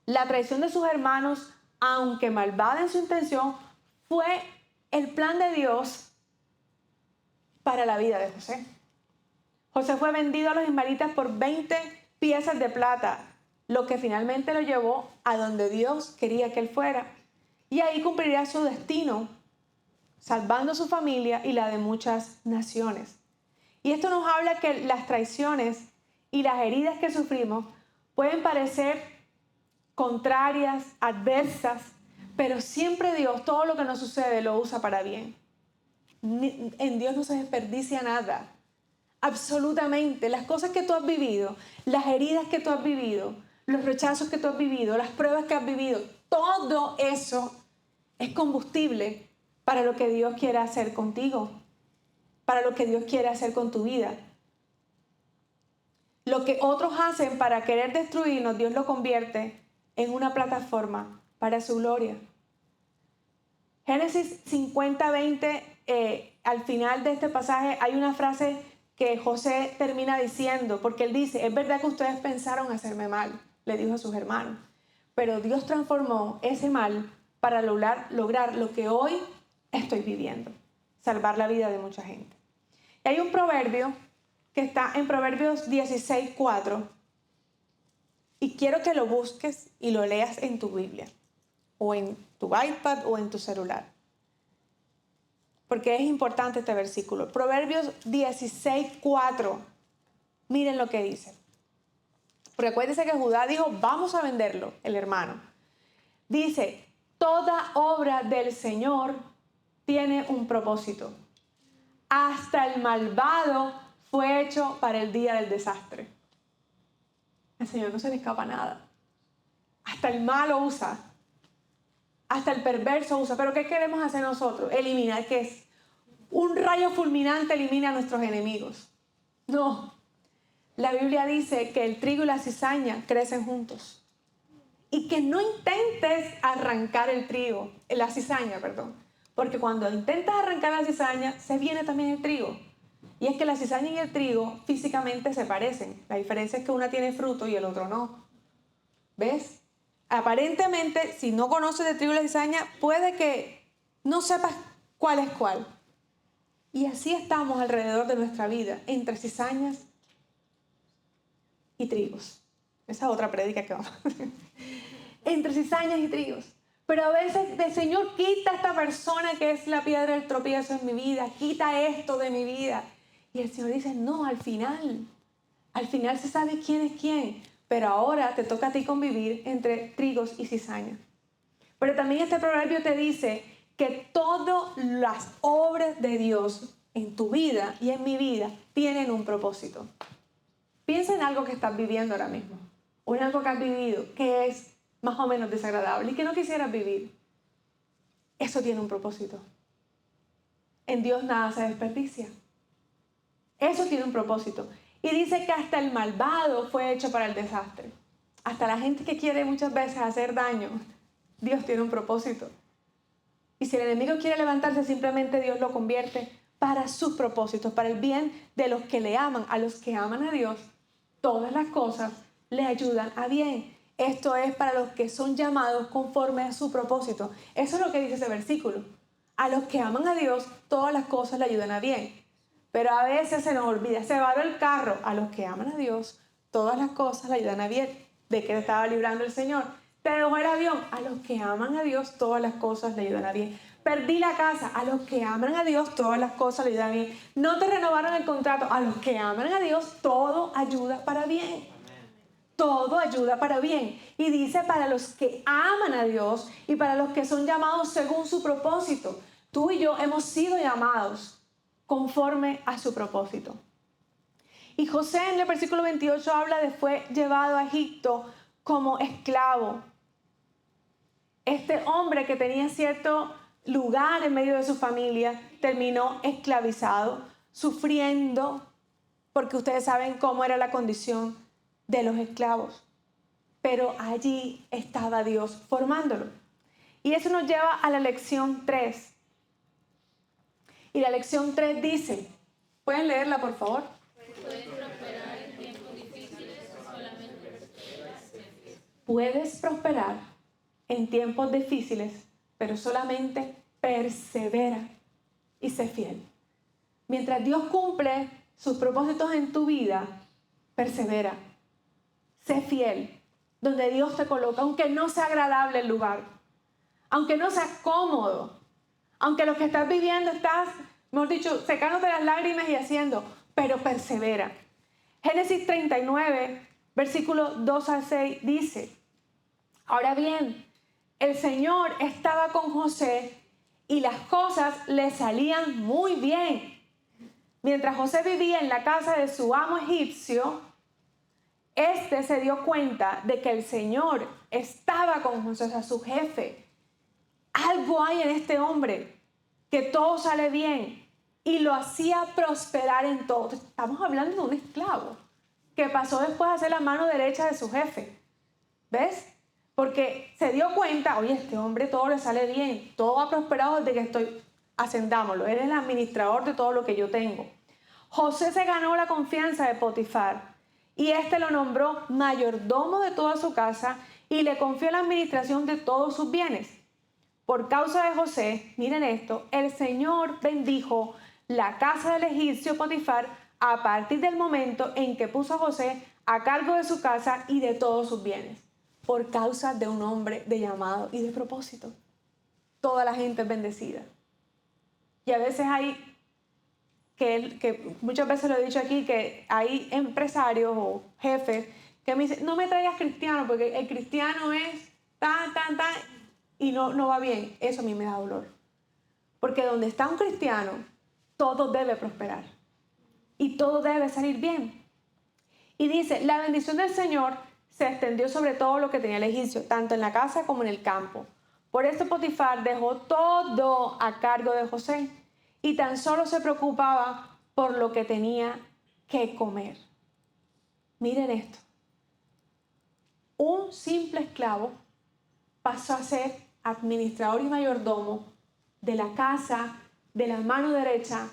La traición de sus hermanos, aunque malvada en su intención, fue el plan de Dios para la vida de José. José fue vendido a los ismaelitas por 20 piezas de plata, lo que finalmente lo llevó a donde Dios quería que él fuera. Y ahí cumpliría su destino, salvando su familia y la de muchas naciones. Y esto nos habla que las traiciones y las heridas que sufrimos pueden parecer contrarias, adversas, pero siempre Dios, todo lo que nos sucede, lo usa para bien. En Dios no se desperdicia nada. Absolutamente. Las cosas que tú has vivido, las heridas que tú has vivido, los rechazos que tú has vivido, las pruebas que has vivido, todo eso es combustible para lo que Dios quiere hacer contigo, para lo que Dios quiere hacer con tu vida. Lo que otros hacen para querer destruirnos, Dios lo convierte en una plataforma para su gloria. Génesis 50-20, al final de este pasaje hay una frase que José termina diciendo, porque él dice: es verdad que ustedes pensaron hacerme mal, le dijo a sus hermanos, pero Dios transformó ese mal para lograr lo que hoy estoy viviendo, salvar la vida de mucha gente. Y hay un proverbio que está en Proverbios 16:4, y quiero que lo busques y lo leas en tu Biblia, o en tu iPad o en tu celular, porque es importante este versículo. Proverbios 16:4, miren lo que dice. Porque acuérdense que Judá dijo: vamos a venderlo, el hermano. Dice: toda obra del Señor tiene un propósito. Hasta el malvado fue hecho para el día del desastre. Al Señor no se le escapa nada. Hasta el malo usa. Hasta el perverso usa. ¿Pero qué queremos hacer nosotros? Eliminar. ¿Qué es? Un rayo fulminante elimina a nuestros enemigos. No. La Biblia dice que el trigo y la cizaña crecen juntos. Y que no intentes arrancar la cizaña, porque cuando intentas arrancar la cizaña, se viene también el trigo. Y es que la cizaña y el trigo físicamente se parecen. La diferencia es que una tiene fruto y el otro no. ¿Ves? Aparentemente, si no conoces de trigo y la cizaña, puede que no sepas cuál es cuál. Y así estamos alrededor de nuestra vida, entre cizañas y trigos. Esa es otra prédica que vamos a hacer. Entre cizañas y trigos. Pero a veces el Señor quita a esta persona que es la piedra del tropiezo en mi vida, quita esto de mi vida. Y el Señor dice: no, al final se sabe quién es quién, pero ahora te toca a ti convivir entre trigos y cizaña. Pero también este proverbio te dice que todas las obras de Dios en tu vida y en mi vida tienen un propósito. Piensa en algo que estás viviendo ahora mismo. o en algo que has vivido que es más o menos desagradable y que no quisieras vivir, eso tiene un propósito. En Dios nada se desperdicia. Eso tiene un propósito. Y dice que hasta el malvado fue hecho para el desastre. Hasta la gente que quiere muchas veces hacer daño, Dios tiene un propósito. Y si el enemigo quiere levantarse, simplemente Dios lo convierte para sus propósitos, para el bien de los que le aman. A los que aman a Dios, todas las cosas le ayudan a bien. Esto es para los que son llamados conforme a su propósito. Eso es lo que dice ese versículo. A los que aman a Dios, todas las cosas le ayudan a bien. Pero a veces se nos olvida, se varó el carro. A los que aman a Dios, todas las cosas le ayudan a bien. ¿De qué le estaba librando el Señor? Te dejó el avión. A los que aman a Dios, todas las cosas le ayudan a bien. Perdí la casa. A los que aman a Dios, todas las cosas le ayudan a bien. No te renovaron el contrato. A los que aman a Dios, todo ayuda para bien. Todo ayuda para bien. Y dice para los que aman a Dios y para los que son llamados según su propósito. Tú y yo hemos sido llamados conforme a su propósito. Y José en el versículo 28 habla de fue llevado a Egipto como esclavo. Este hombre que tenía cierto lugar en medio de su familia terminó esclavizado, sufriendo, porque ustedes saben cómo era la condición de los esclavos. Pero allí estaba Dios formándolo. Y eso nos lleva a la lección 3. Y la lección 3 dice, ¿pueden leerla por favor? Puedes prosperar en tiempos difíciles, pero solamente persevera y sé fiel. Mientras Dios cumple sus propósitos en tu vida, persevera. Sé fiel, donde Dios te coloca, aunque no sea agradable el lugar, aunque no sea cómodo, aunque lo que estás viviendo estás, mejor dicho, secándote las lágrimas y haciendo, pero persevera. Génesis 39, versículos 2 al 6 dice, ahora bien, el Señor estaba con José y las cosas le salían muy bien. Mientras José vivía en la casa de su amo egipcio, este se dio cuenta de que el Señor estaba con José, o sea, su jefe. Algo hay en este hombre, que todo sale bien y lo hacía prosperar en todo. Estamos hablando de un esclavo que pasó después a ser la mano derecha de su jefe. ¿Ves? Porque se dio cuenta, oye, este hombre todo le sale bien, todo ha prosperado desde que estoy, ascendámoslo, él es el administrador de todo lo que yo tengo. José se ganó la confianza de Potifar y este lo nombró mayordomo de toda su casa y le confió la administración de todos sus bienes. Por causa de José, miren esto, el Señor bendijo la casa del egipcio Potifar a partir del momento en que puso a José a cargo de su casa y de todos sus bienes. Por causa de un hombre de llamado y de propósito. Toda la gente es bendecida. Y a veces hay, que muchas veces lo he dicho aquí, que hay empresarios o jefes que me dicen, no me traigas cristiano porque el cristiano es tan, y no va bien. Eso a mí me da dolor. Porque donde está un cristiano, todo debe prosperar. Y todo debe salir bien. Y dice, la bendición del Señor se extendió sobre todo lo que tenía el egipcio, tanto en la casa como en el campo. Por eso Potifar dejó todo a cargo de José y tan solo se preocupaba por lo que tenía que comer. Miren esto. Un simple esclavo pasó a ser administrador y mayordomo de la casa, de la mano derecha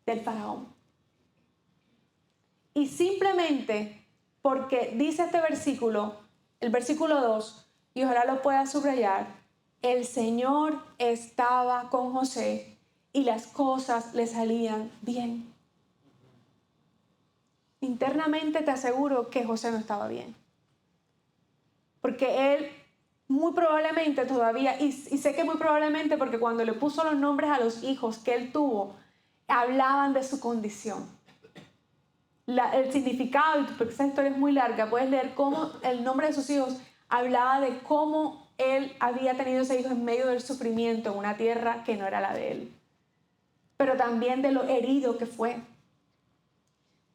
del faraón. Y simplemente porque dice este versículo, el versículo 2, y ojalá lo pueda subrayar, el Señor estaba con José y las cosas le salían bien. Internamente te aseguro que José no estaba bien. Porque él muy probablemente todavía, y sé que muy probablemente porque cuando le puso los nombres a los hijos que él tuvo, hablaban de su condición. El significado, porque esa historia es muy larga, puedes leer cómo el nombre de sus hijos hablaba de cómo él había tenido ese hijo en medio del sufrimiento en una tierra que no era la de él, pero también de lo herido que fue.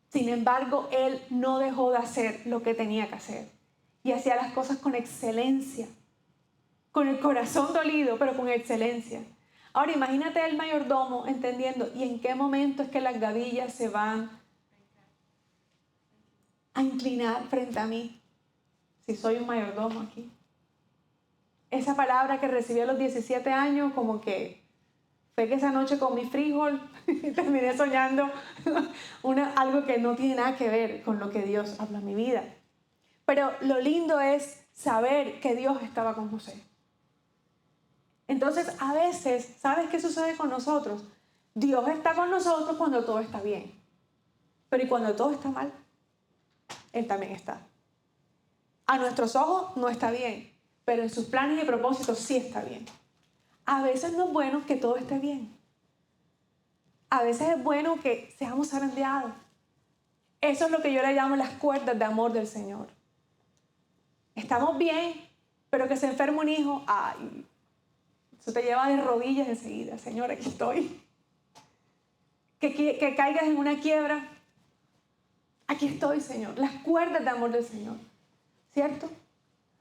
Sin embargo, él no dejó de hacer lo que tenía que hacer y hacía las cosas con excelencia, con el corazón dolido, pero con excelencia. Ahora imagínate el mayordomo entendiendo, ¿y en qué momento es que las gavillas se van a inclinar frente a mí? Si soy un mayordomo aquí. Esa palabra que recibí a los 17 años, como que fue que esa noche comí frijol y terminé soñando algo que no tiene nada que ver con lo que Dios habla en mi vida. Pero lo lindo es saber que Dios estaba con José. Entonces, a veces, ¿sabes qué sucede con nosotros? Dios está con nosotros cuando todo está bien. Pero ¿y cuando todo está mal? Él también está. A nuestros ojos no está bien, pero en sus planes y propósitos sí está bien. A veces no es bueno que todo esté bien. A veces es bueno que seamos zarandeados. Eso es lo que yo le llamo las cuerdas de amor del Señor. Estamos bien, pero que se enferma un hijo, ¡ay! Eso te lleva de rodillas enseguida. Señor, aquí estoy. Que caigas en una quiebra. Aquí estoy, Señor. Las cuerdas de amor del Señor. ¿Cierto?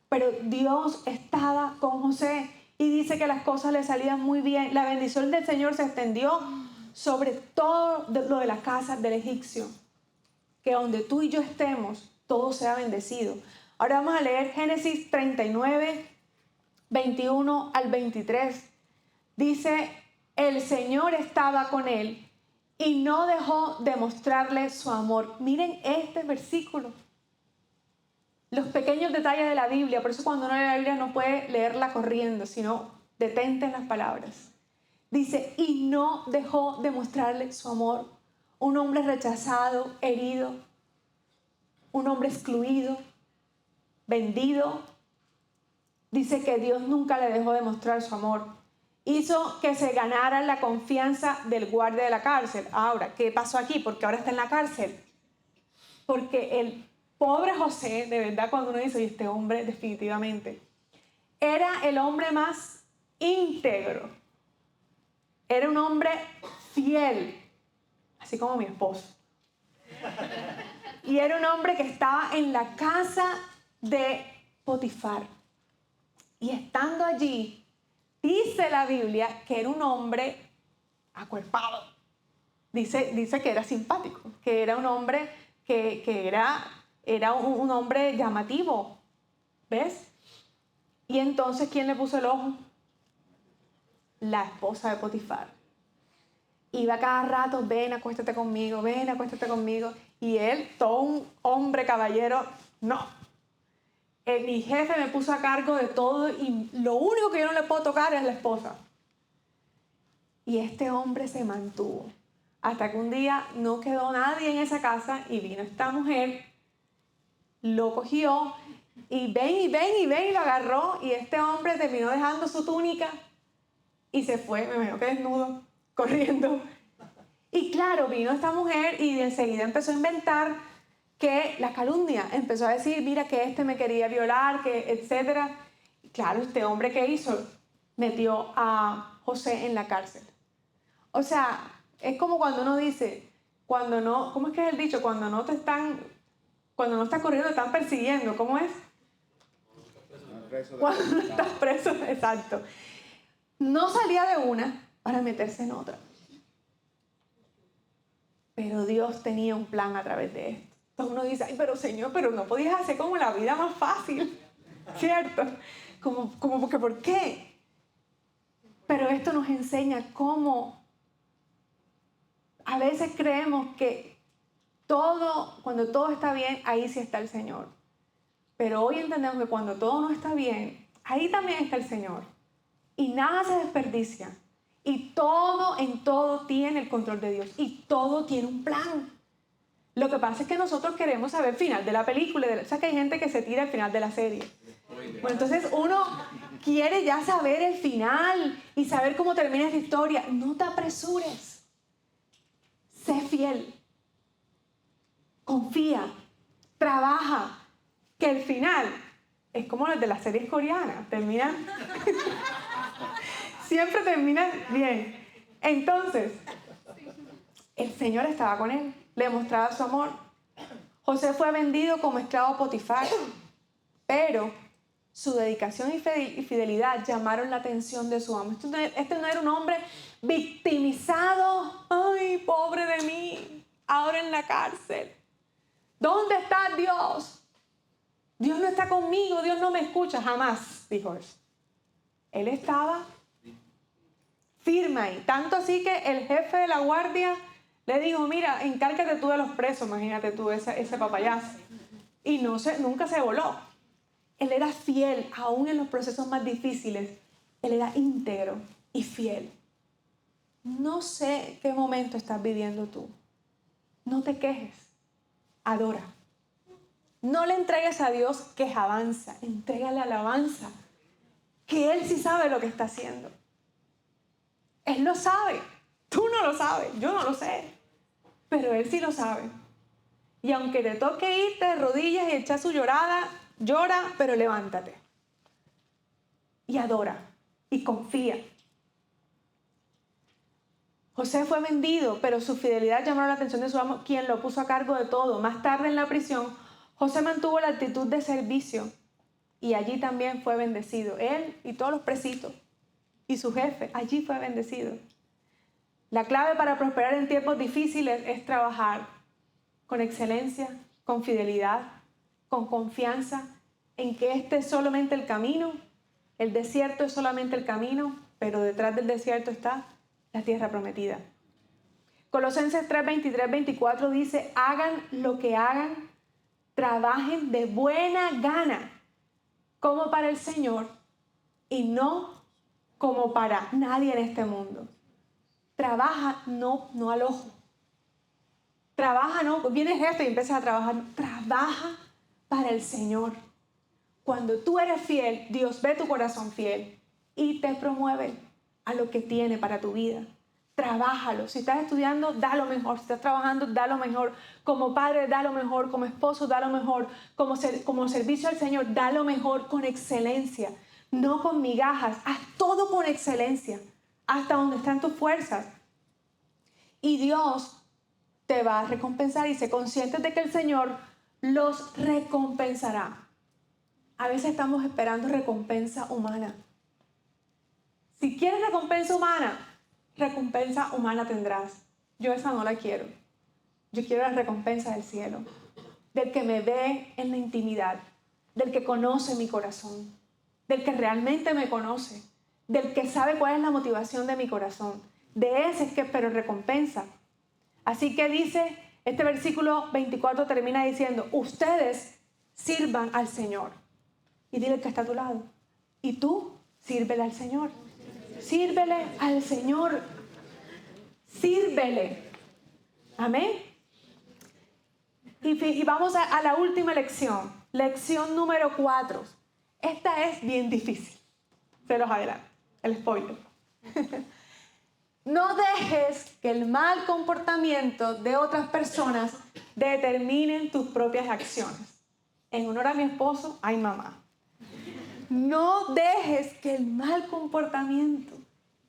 Pero Dios estaba con José y dice que las cosas le salían muy bien. La bendición del Señor se extendió sobre todo lo de la casa del egipcio. Que donde tú y yo estemos, todo sea bendecido. Ahora vamos a leer Génesis 39, 21 al 23. Dice, el Señor estaba con él y no dejó de mostrarle su amor. Miren este versículo. Los pequeños detalles de la Biblia. Por eso cuando uno lee la Biblia no puede leerla corriendo, sino detente en las palabras. Dice, y no dejó de mostrarle su amor. Un hombre rechazado, herido. Un hombre excluido, vendido. Dice que Dios nunca le dejó de mostrar su amor. Hizo que se ganara la confianza del guardia de la cárcel. Ahora, ¿qué pasó aquí? Porque ahora está en la cárcel. Porque el pobre José, de verdad, cuando uno dice, oye, este hombre definitivamente, era el hombre más íntegro. Era un hombre fiel, así como mi esposo. Y era un hombre que estaba en la casa de Potifar. Y estando allí, dice la Biblia que era un hombre acuerpado. Dice que era simpático, que era un hombre que era un hombre llamativo. ¿Ves? Y entonces, ¿quién le puso el ojo? La esposa de Potifar. Iba cada rato, ven, acuéstate conmigo, ven, acuéstate conmigo. Y él, todo un hombre caballero, no. Mi jefe me puso a cargo de todo y lo único que yo no le puedo tocar es la esposa. Y este hombre se mantuvo. Hasta que un día no quedó nadie en esa casa y vino esta mujer, lo cogió y ven, y lo agarró. Y este hombre terminó dejando su túnica y se fue, me imagino que desnudo, corriendo. Y claro, vino esta mujer y enseguida empezó a inventar que la calumnia. Empezó a decir, mira que este me quería violar, que etcétera. Y claro, este hombre, ¿qué hizo? Metió a José en la cárcel. O sea, es como cuando uno dice, cuando no, ¿cómo es que es el dicho? Cuando no estás corriendo, te están persiguiendo. ¿Cómo es? Cuando no estás preso, exacto. No salía de una para meterse en otra. Pero Dios tenía un plan a través de esto. Entonces uno dice, ay, pero Señor, pero no podías hacer como la vida más fácil, ¿cierto? Como porque, ¿por qué? Pero esto nos enseña cómo a veces creemos que cuando todo está bien, ahí sí está el Señor. Pero hoy entendemos que cuando todo no está bien, ahí también está el Señor. Y nada se desperdicia. Y todo en todo tiene el control de Dios. Y todo tiene un plan. Lo que pasa es que nosotros queremos saber el final de la película. O sea, que hay gente que se tira al final de la serie. Bueno, entonces uno quiere ya saber el final y saber cómo termina esta historia. No te apresures. Sé fiel. Confía. Trabaja. Que el final es como los de las series coreanas. Terminan... Siempre terminan bien. Entonces, el Señor estaba con él. Le mostraba su amor. José fue vendido como esclavo a Potifar. Pero su dedicación y fidelidad llamaron la atención de su amo. Este no era un hombre victimizado. Ay, pobre de mí, ahora en la cárcel. ¿Dónde está Dios? Dios no está conmigo, Dios no me escucha. Jamás dijo eso. Él estaba firme ahí. Tanto así que el jefe de la guardia le dijo, mira, encárgate tú de los presos. Imagínate tú ese papayazo. Y nunca se voló. Él era fiel, aún en los procesos más difíciles. Él era íntegro y fiel. No sé qué momento estás viviendo tú. No te quejes. Adora. No le entregues a Dios quejabanza. Entrégale alabanza. Que Él sí sabe lo que está haciendo. Él lo sabe. Tú no lo sabes. Yo no lo sé. Pero Él sí lo sabe. Y aunque te toque irte de rodillas y echar su llorada, llora, pero levántate. Y adora. Y confía. José fue vendido, pero su fidelidad llamó la atención de su amo, quien lo puso a cargo de todo. Más tarde en la prisión, José mantuvo la actitud de servicio y allí también fue bendecido. Él y todos los presitos y su jefe, allí fue bendecido. La clave para prosperar en tiempos difíciles es trabajar con excelencia, con fidelidad, con confianza en que este es solamente el camino. El desierto es solamente el camino, pero detrás del desierto está la tierra prometida. Colosenses 3, 23, 24 dice, hagan lo que hagan, trabajen de buena gana, como para el Señor y no como para nadie en este mundo. Trabaja no al ojo. Trabaja, no, viene el jefe y empiezas a trabajar. Trabaja para el Señor. Cuando tú eres fiel, Dios ve tu corazón fiel y te promueve a lo que tiene para tu vida. Trabájalo. Si estás estudiando, da lo mejor. Si estás trabajando, da lo mejor. Como padre, da lo mejor. Como esposo, da lo mejor. Como servicio al Señor, da lo mejor con excelencia. No con migajas. Haz todo con excelencia. Hasta donde están tus fuerzas. Y Dios te va a recompensar y sé consciente de que el Señor los recompensará. A veces estamos esperando recompensa humana. Si quieres recompensa humana tendrás. Yo esa no la quiero. Yo quiero la recompensa del cielo, del que me ve en la intimidad, del que conoce mi corazón, del que realmente me conoce, del que sabe cuál es la motivación de mi corazón. De ese es que espero recompensa. Así que dice, este versículo 24 termina diciendo, ustedes sirvan al Señor. Y dile que está a tu lado. Y tú, sírvele al Señor. Sírvele al Señor. Sírvele. Amén. Y vamos a la última lección. Lección número 4. Esta es bien difícil. Se los adelanto. El spoiler. No dejes que el mal comportamiento de otras personas determinen tus propias acciones. En honor a mi esposo, ay mamá. No dejes que el mal comportamiento,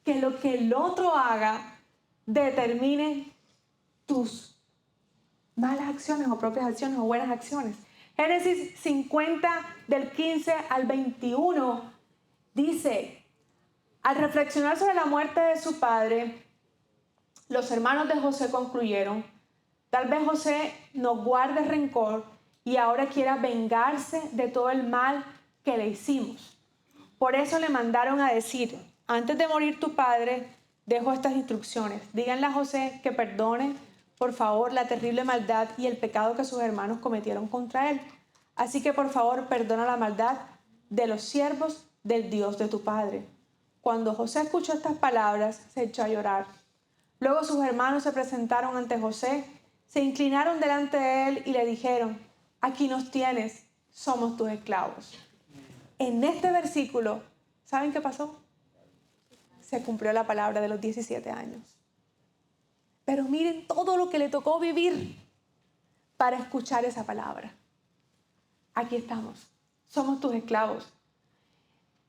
que lo que el otro haga, determine tus malas acciones o propias acciones o buenas acciones. Génesis 50 del 15 al 21 dice, al reflexionar sobre la muerte de su padre, los hermanos de José concluyeron, tal vez José nos guarde rencor y ahora quiera vengarse de todo el mal que le hicimos. Por eso le mandaron a decir, antes de morir tu padre, dejo estas instrucciones. Díganle a José que perdone, por favor, la terrible maldad y el pecado que sus hermanos cometieron contra él. Así que, por favor, perdona la maldad de los siervos del Dios de tu padre. Cuando José escuchó estas palabras, se echó a llorar. Luego sus hermanos se presentaron ante José, se inclinaron delante de él y le dijeron, aquí nos tienes, somos tus esclavos. En este versículo, ¿saben qué pasó? Se cumplió la palabra de los 17 años. Pero miren todo lo que le tocó vivir para escuchar esa palabra. Aquí estamos, somos tus esclavos.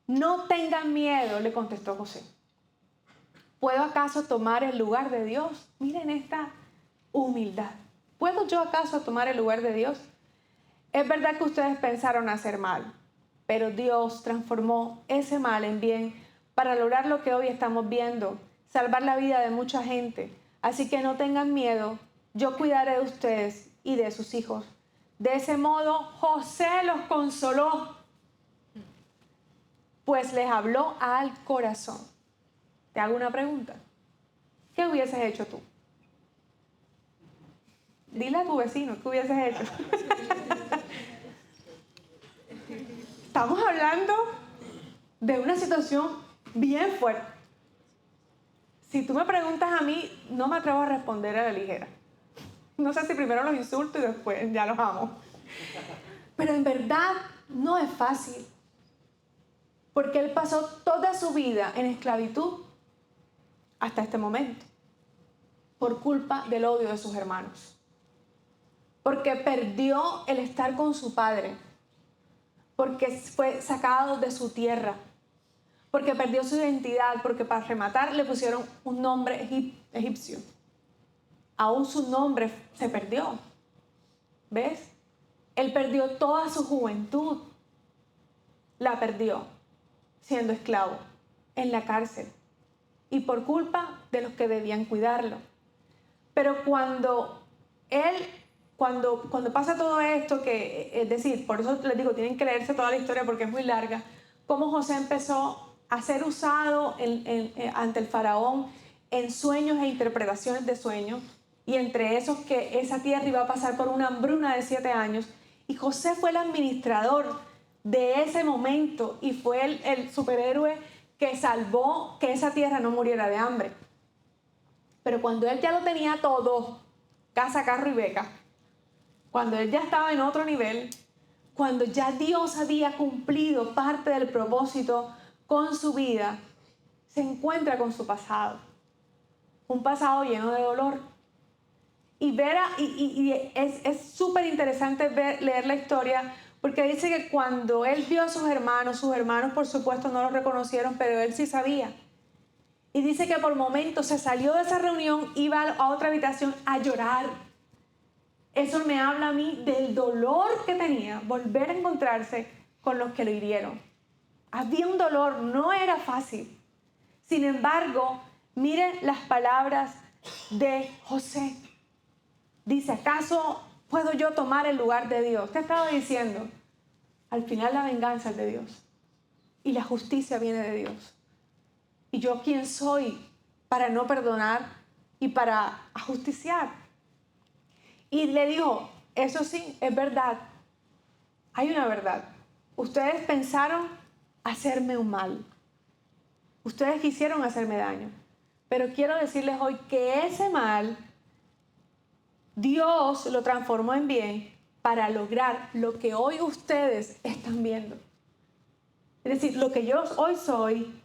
No tengan miedo, le contestó José. ¿Puedo acaso tomar el lugar de Dios? Miren esta humildad. ¿Puedo yo acaso tomar el lugar de Dios? Es verdad que ustedes pensaron hacer mal, pero Dios transformó ese mal en bien para lograr lo que hoy estamos viendo, salvar la vida de mucha gente. Así que no tengan miedo, yo cuidaré de ustedes y de sus hijos. De ese modo, José los consoló, pues les habló al corazón. Te hago una pregunta. ¿Qué hubieses hecho tú? Dile a tu vecino, ¿qué hubieses hecho? Estamos hablando de una situación bien fuerte. Si tú me preguntas a mí, no me atrevo a responder a la ligera. No sé si primero los insulto y después ya los amo. Pero en verdad no es fácil. Porque él pasó toda su vida en esclavitud hasta este momento. Por culpa del odio de sus hermanos. Porque perdió el estar con su padre. Porque fue sacado de su tierra. Porque perdió su identidad. Porque para rematar le pusieron un nombre egipcio. Aún su nombre se perdió. ¿Ves? Él perdió toda su juventud. La perdió siendo esclavo en la cárcel. Y por culpa de los que debían cuidarlo. Pero cuando pasa todo esto, que es decir, por eso les digo, tienen que leerse toda la historia porque es muy larga, cómo José empezó a ser usado ante el faraón en sueños e interpretaciones de sueños, y entre esos que esa tierra iba a pasar por una hambruna de 7 años, y José fue el administrador de ese momento y fue el superhéroe que salvó que esa tierra no muriera de hambre. Pero cuando él ya lo tenía todo, casa, carro y beca, cuando él ya estaba en otro nivel, cuando ya Dios había cumplido parte del propósito con su vida, se encuentra con su pasado. Un pasado lleno de dolor. Y es súper interesante leer la historia, porque dice que cuando él vio a sus hermanos por supuesto no lo reconocieron, pero él sí sabía. Y dice que por momentos se salió de esa reunión, iba a otra habitación a llorar. Eso me habla a mí del dolor que tenía volver a encontrarse con los que lo hirieron. Había un dolor, no era fácil. Sin embargo, miren las palabras de José. Dice, ¿acaso puedo yo tomar el lugar de Dios? ¿Qué estaba diciendo? Al final la venganza es de Dios. Y la justicia viene de Dios. ¿Y yo quién soy para no perdonar y para ajusticiar? Y le dijo, eso sí, es verdad. Hay una verdad. Ustedes pensaron hacerme un mal. Ustedes quisieron hacerme daño. Pero quiero decirles hoy que ese mal, Dios lo transformó en bien para lograr lo que hoy ustedes están viendo. Es decir, lo que yo hoy soy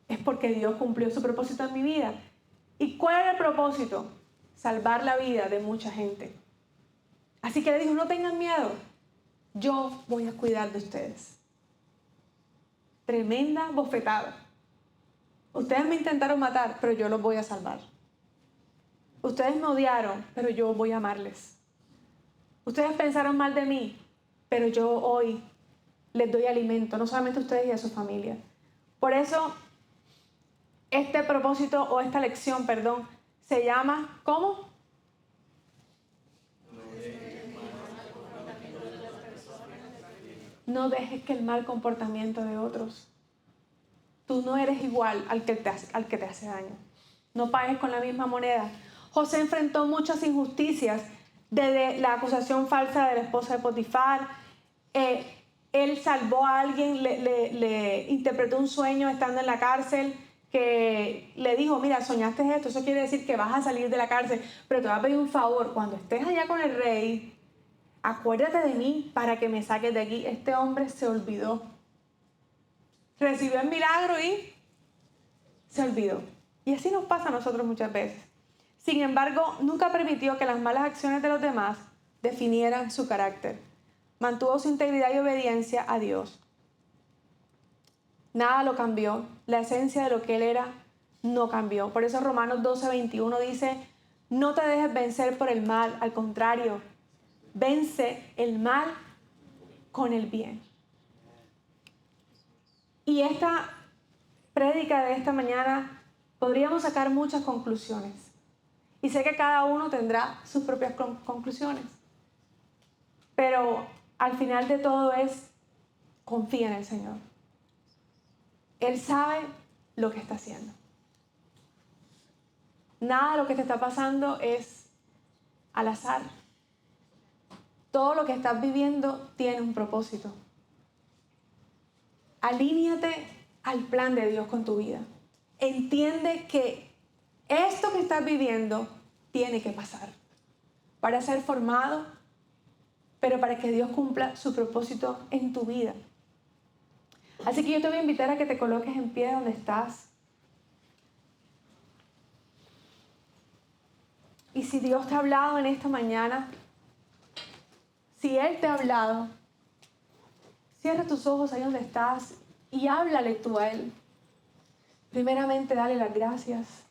es porque Dios cumplió su propósito en mi vida. ¿Y cuál era el propósito? Salvar la vida de mucha gente. Así que le dijo, no tengan miedo, yo voy a cuidar de ustedes. Tremenda bofetada. Ustedes me intentaron matar, pero yo los voy a salvar. Ustedes me odiaron, pero yo voy a amarles. Ustedes pensaron mal de mí, pero yo hoy les doy alimento, no solamente a ustedes y a su familia. Por eso, este propósito o esta lección, se llama, ¿cómo? No dejes que el mal comportamiento de otros. Tú no eres igual al que te hace daño. No pagues con la misma moneda. José enfrentó muchas injusticias, desde la acusación falsa de la esposa de Potifar. Él salvó a alguien, le interpretó un sueño estando en la cárcel, que le dijo, mira, soñaste esto, eso quiere decir que vas a salir de la cárcel, pero te voy a pedir un favor, cuando estés allá con el rey, acuérdate de mí para que me saques de aquí. Este hombre se olvidó. Recibió el milagro y se olvidó. Y así nos pasa a nosotros muchas veces. Sin embargo, nunca permitió que las malas acciones de los demás definieran su carácter. Mantuvo su integridad y obediencia a Dios. Nada lo cambió. La esencia de lo que él era no cambió. Por eso Romanos 12:21 dice, no te dejes vencer por el mal, al contrario, vence el mal con el bien. Y esta prédica de esta mañana podríamos sacar muchas conclusiones. Y sé que cada uno tendrá sus propias conclusiones. Pero al final de todo es, confía en el Señor. Él sabe lo que está haciendo. Nada de lo que te está pasando es al azar. Todo lo que estás viviendo tiene un propósito. Alíñate al plan de Dios con tu vida. Entiende que esto que estás viviendo tiene que pasar para ser formado, pero para que Dios cumpla su propósito en tu vida. Así que yo te voy a invitar a que te coloques en pie donde estás. Y si Dios te ha hablado en esta mañana, si Él te ha hablado, cierra tus ojos ahí donde estás y háblale tú a Él. Primeramente, dale las gracias.